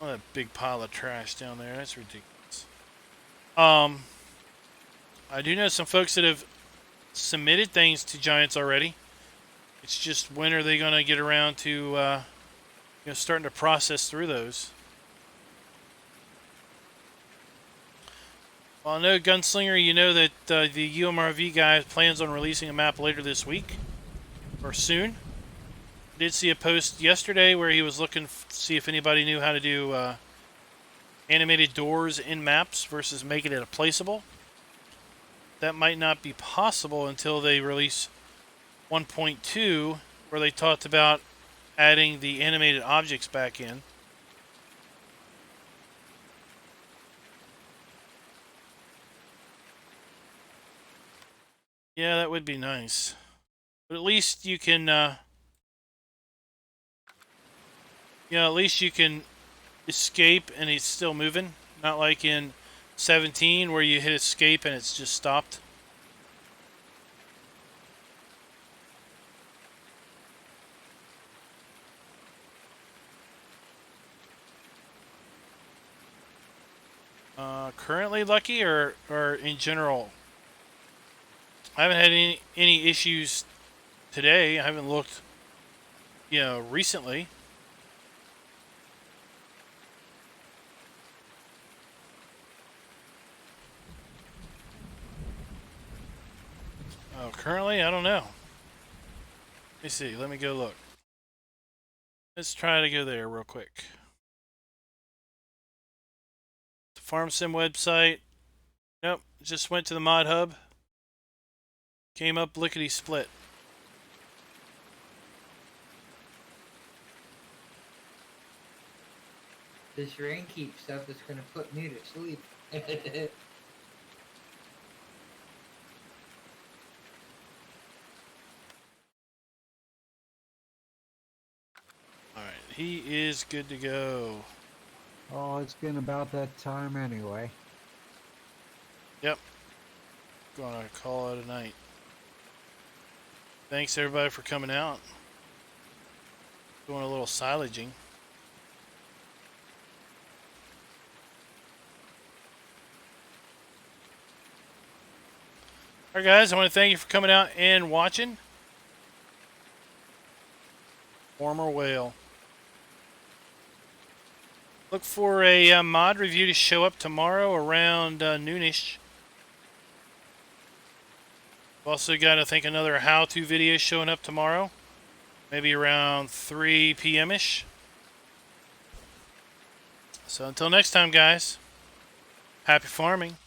Oh, that big pile of trash down there. That's ridiculous. I do know some folks that have submitted things to Giants already. It's just when are they going to get around to starting to process through those. Well, I know, Gunslinger, you know that the UMRV guy plans on releasing a map later this week, or soon. I did see a post yesterday where he was looking to see if anybody knew how to do animated doors in maps versus making it a placeable. That might not be possible until they release 1.2, where they talked about adding the animated objects back in. Yeah, that would be nice. But at least you can, at least you can escape and it's still moving. Not like in 17 where you hit escape and it's just stopped. Currently, Lucky, or in general? I haven't had any issues today. I haven't looked, recently. Oh, currently, I don't know. Let me see. Let me go look. Let's try to go there real quick. The Farm Sim website. Nope. Just went to the mod hub. Came up lickety split. This rain keep stuff is gonna put me to sleep. Alright, he is good to go. Oh, it's been about that time anyway. Yep. Gonna call it a night. Thanks everybody for coming out. Doing a little silaging. Alright guys, I want to thank you for coming out and watching. Former whale. Look for a mod review to show up tomorrow around noonish. We've also got, I think, another how-to video showing up tomorrow. Maybe around 3 p.m.-ish. So until next time, guys. Happy farming.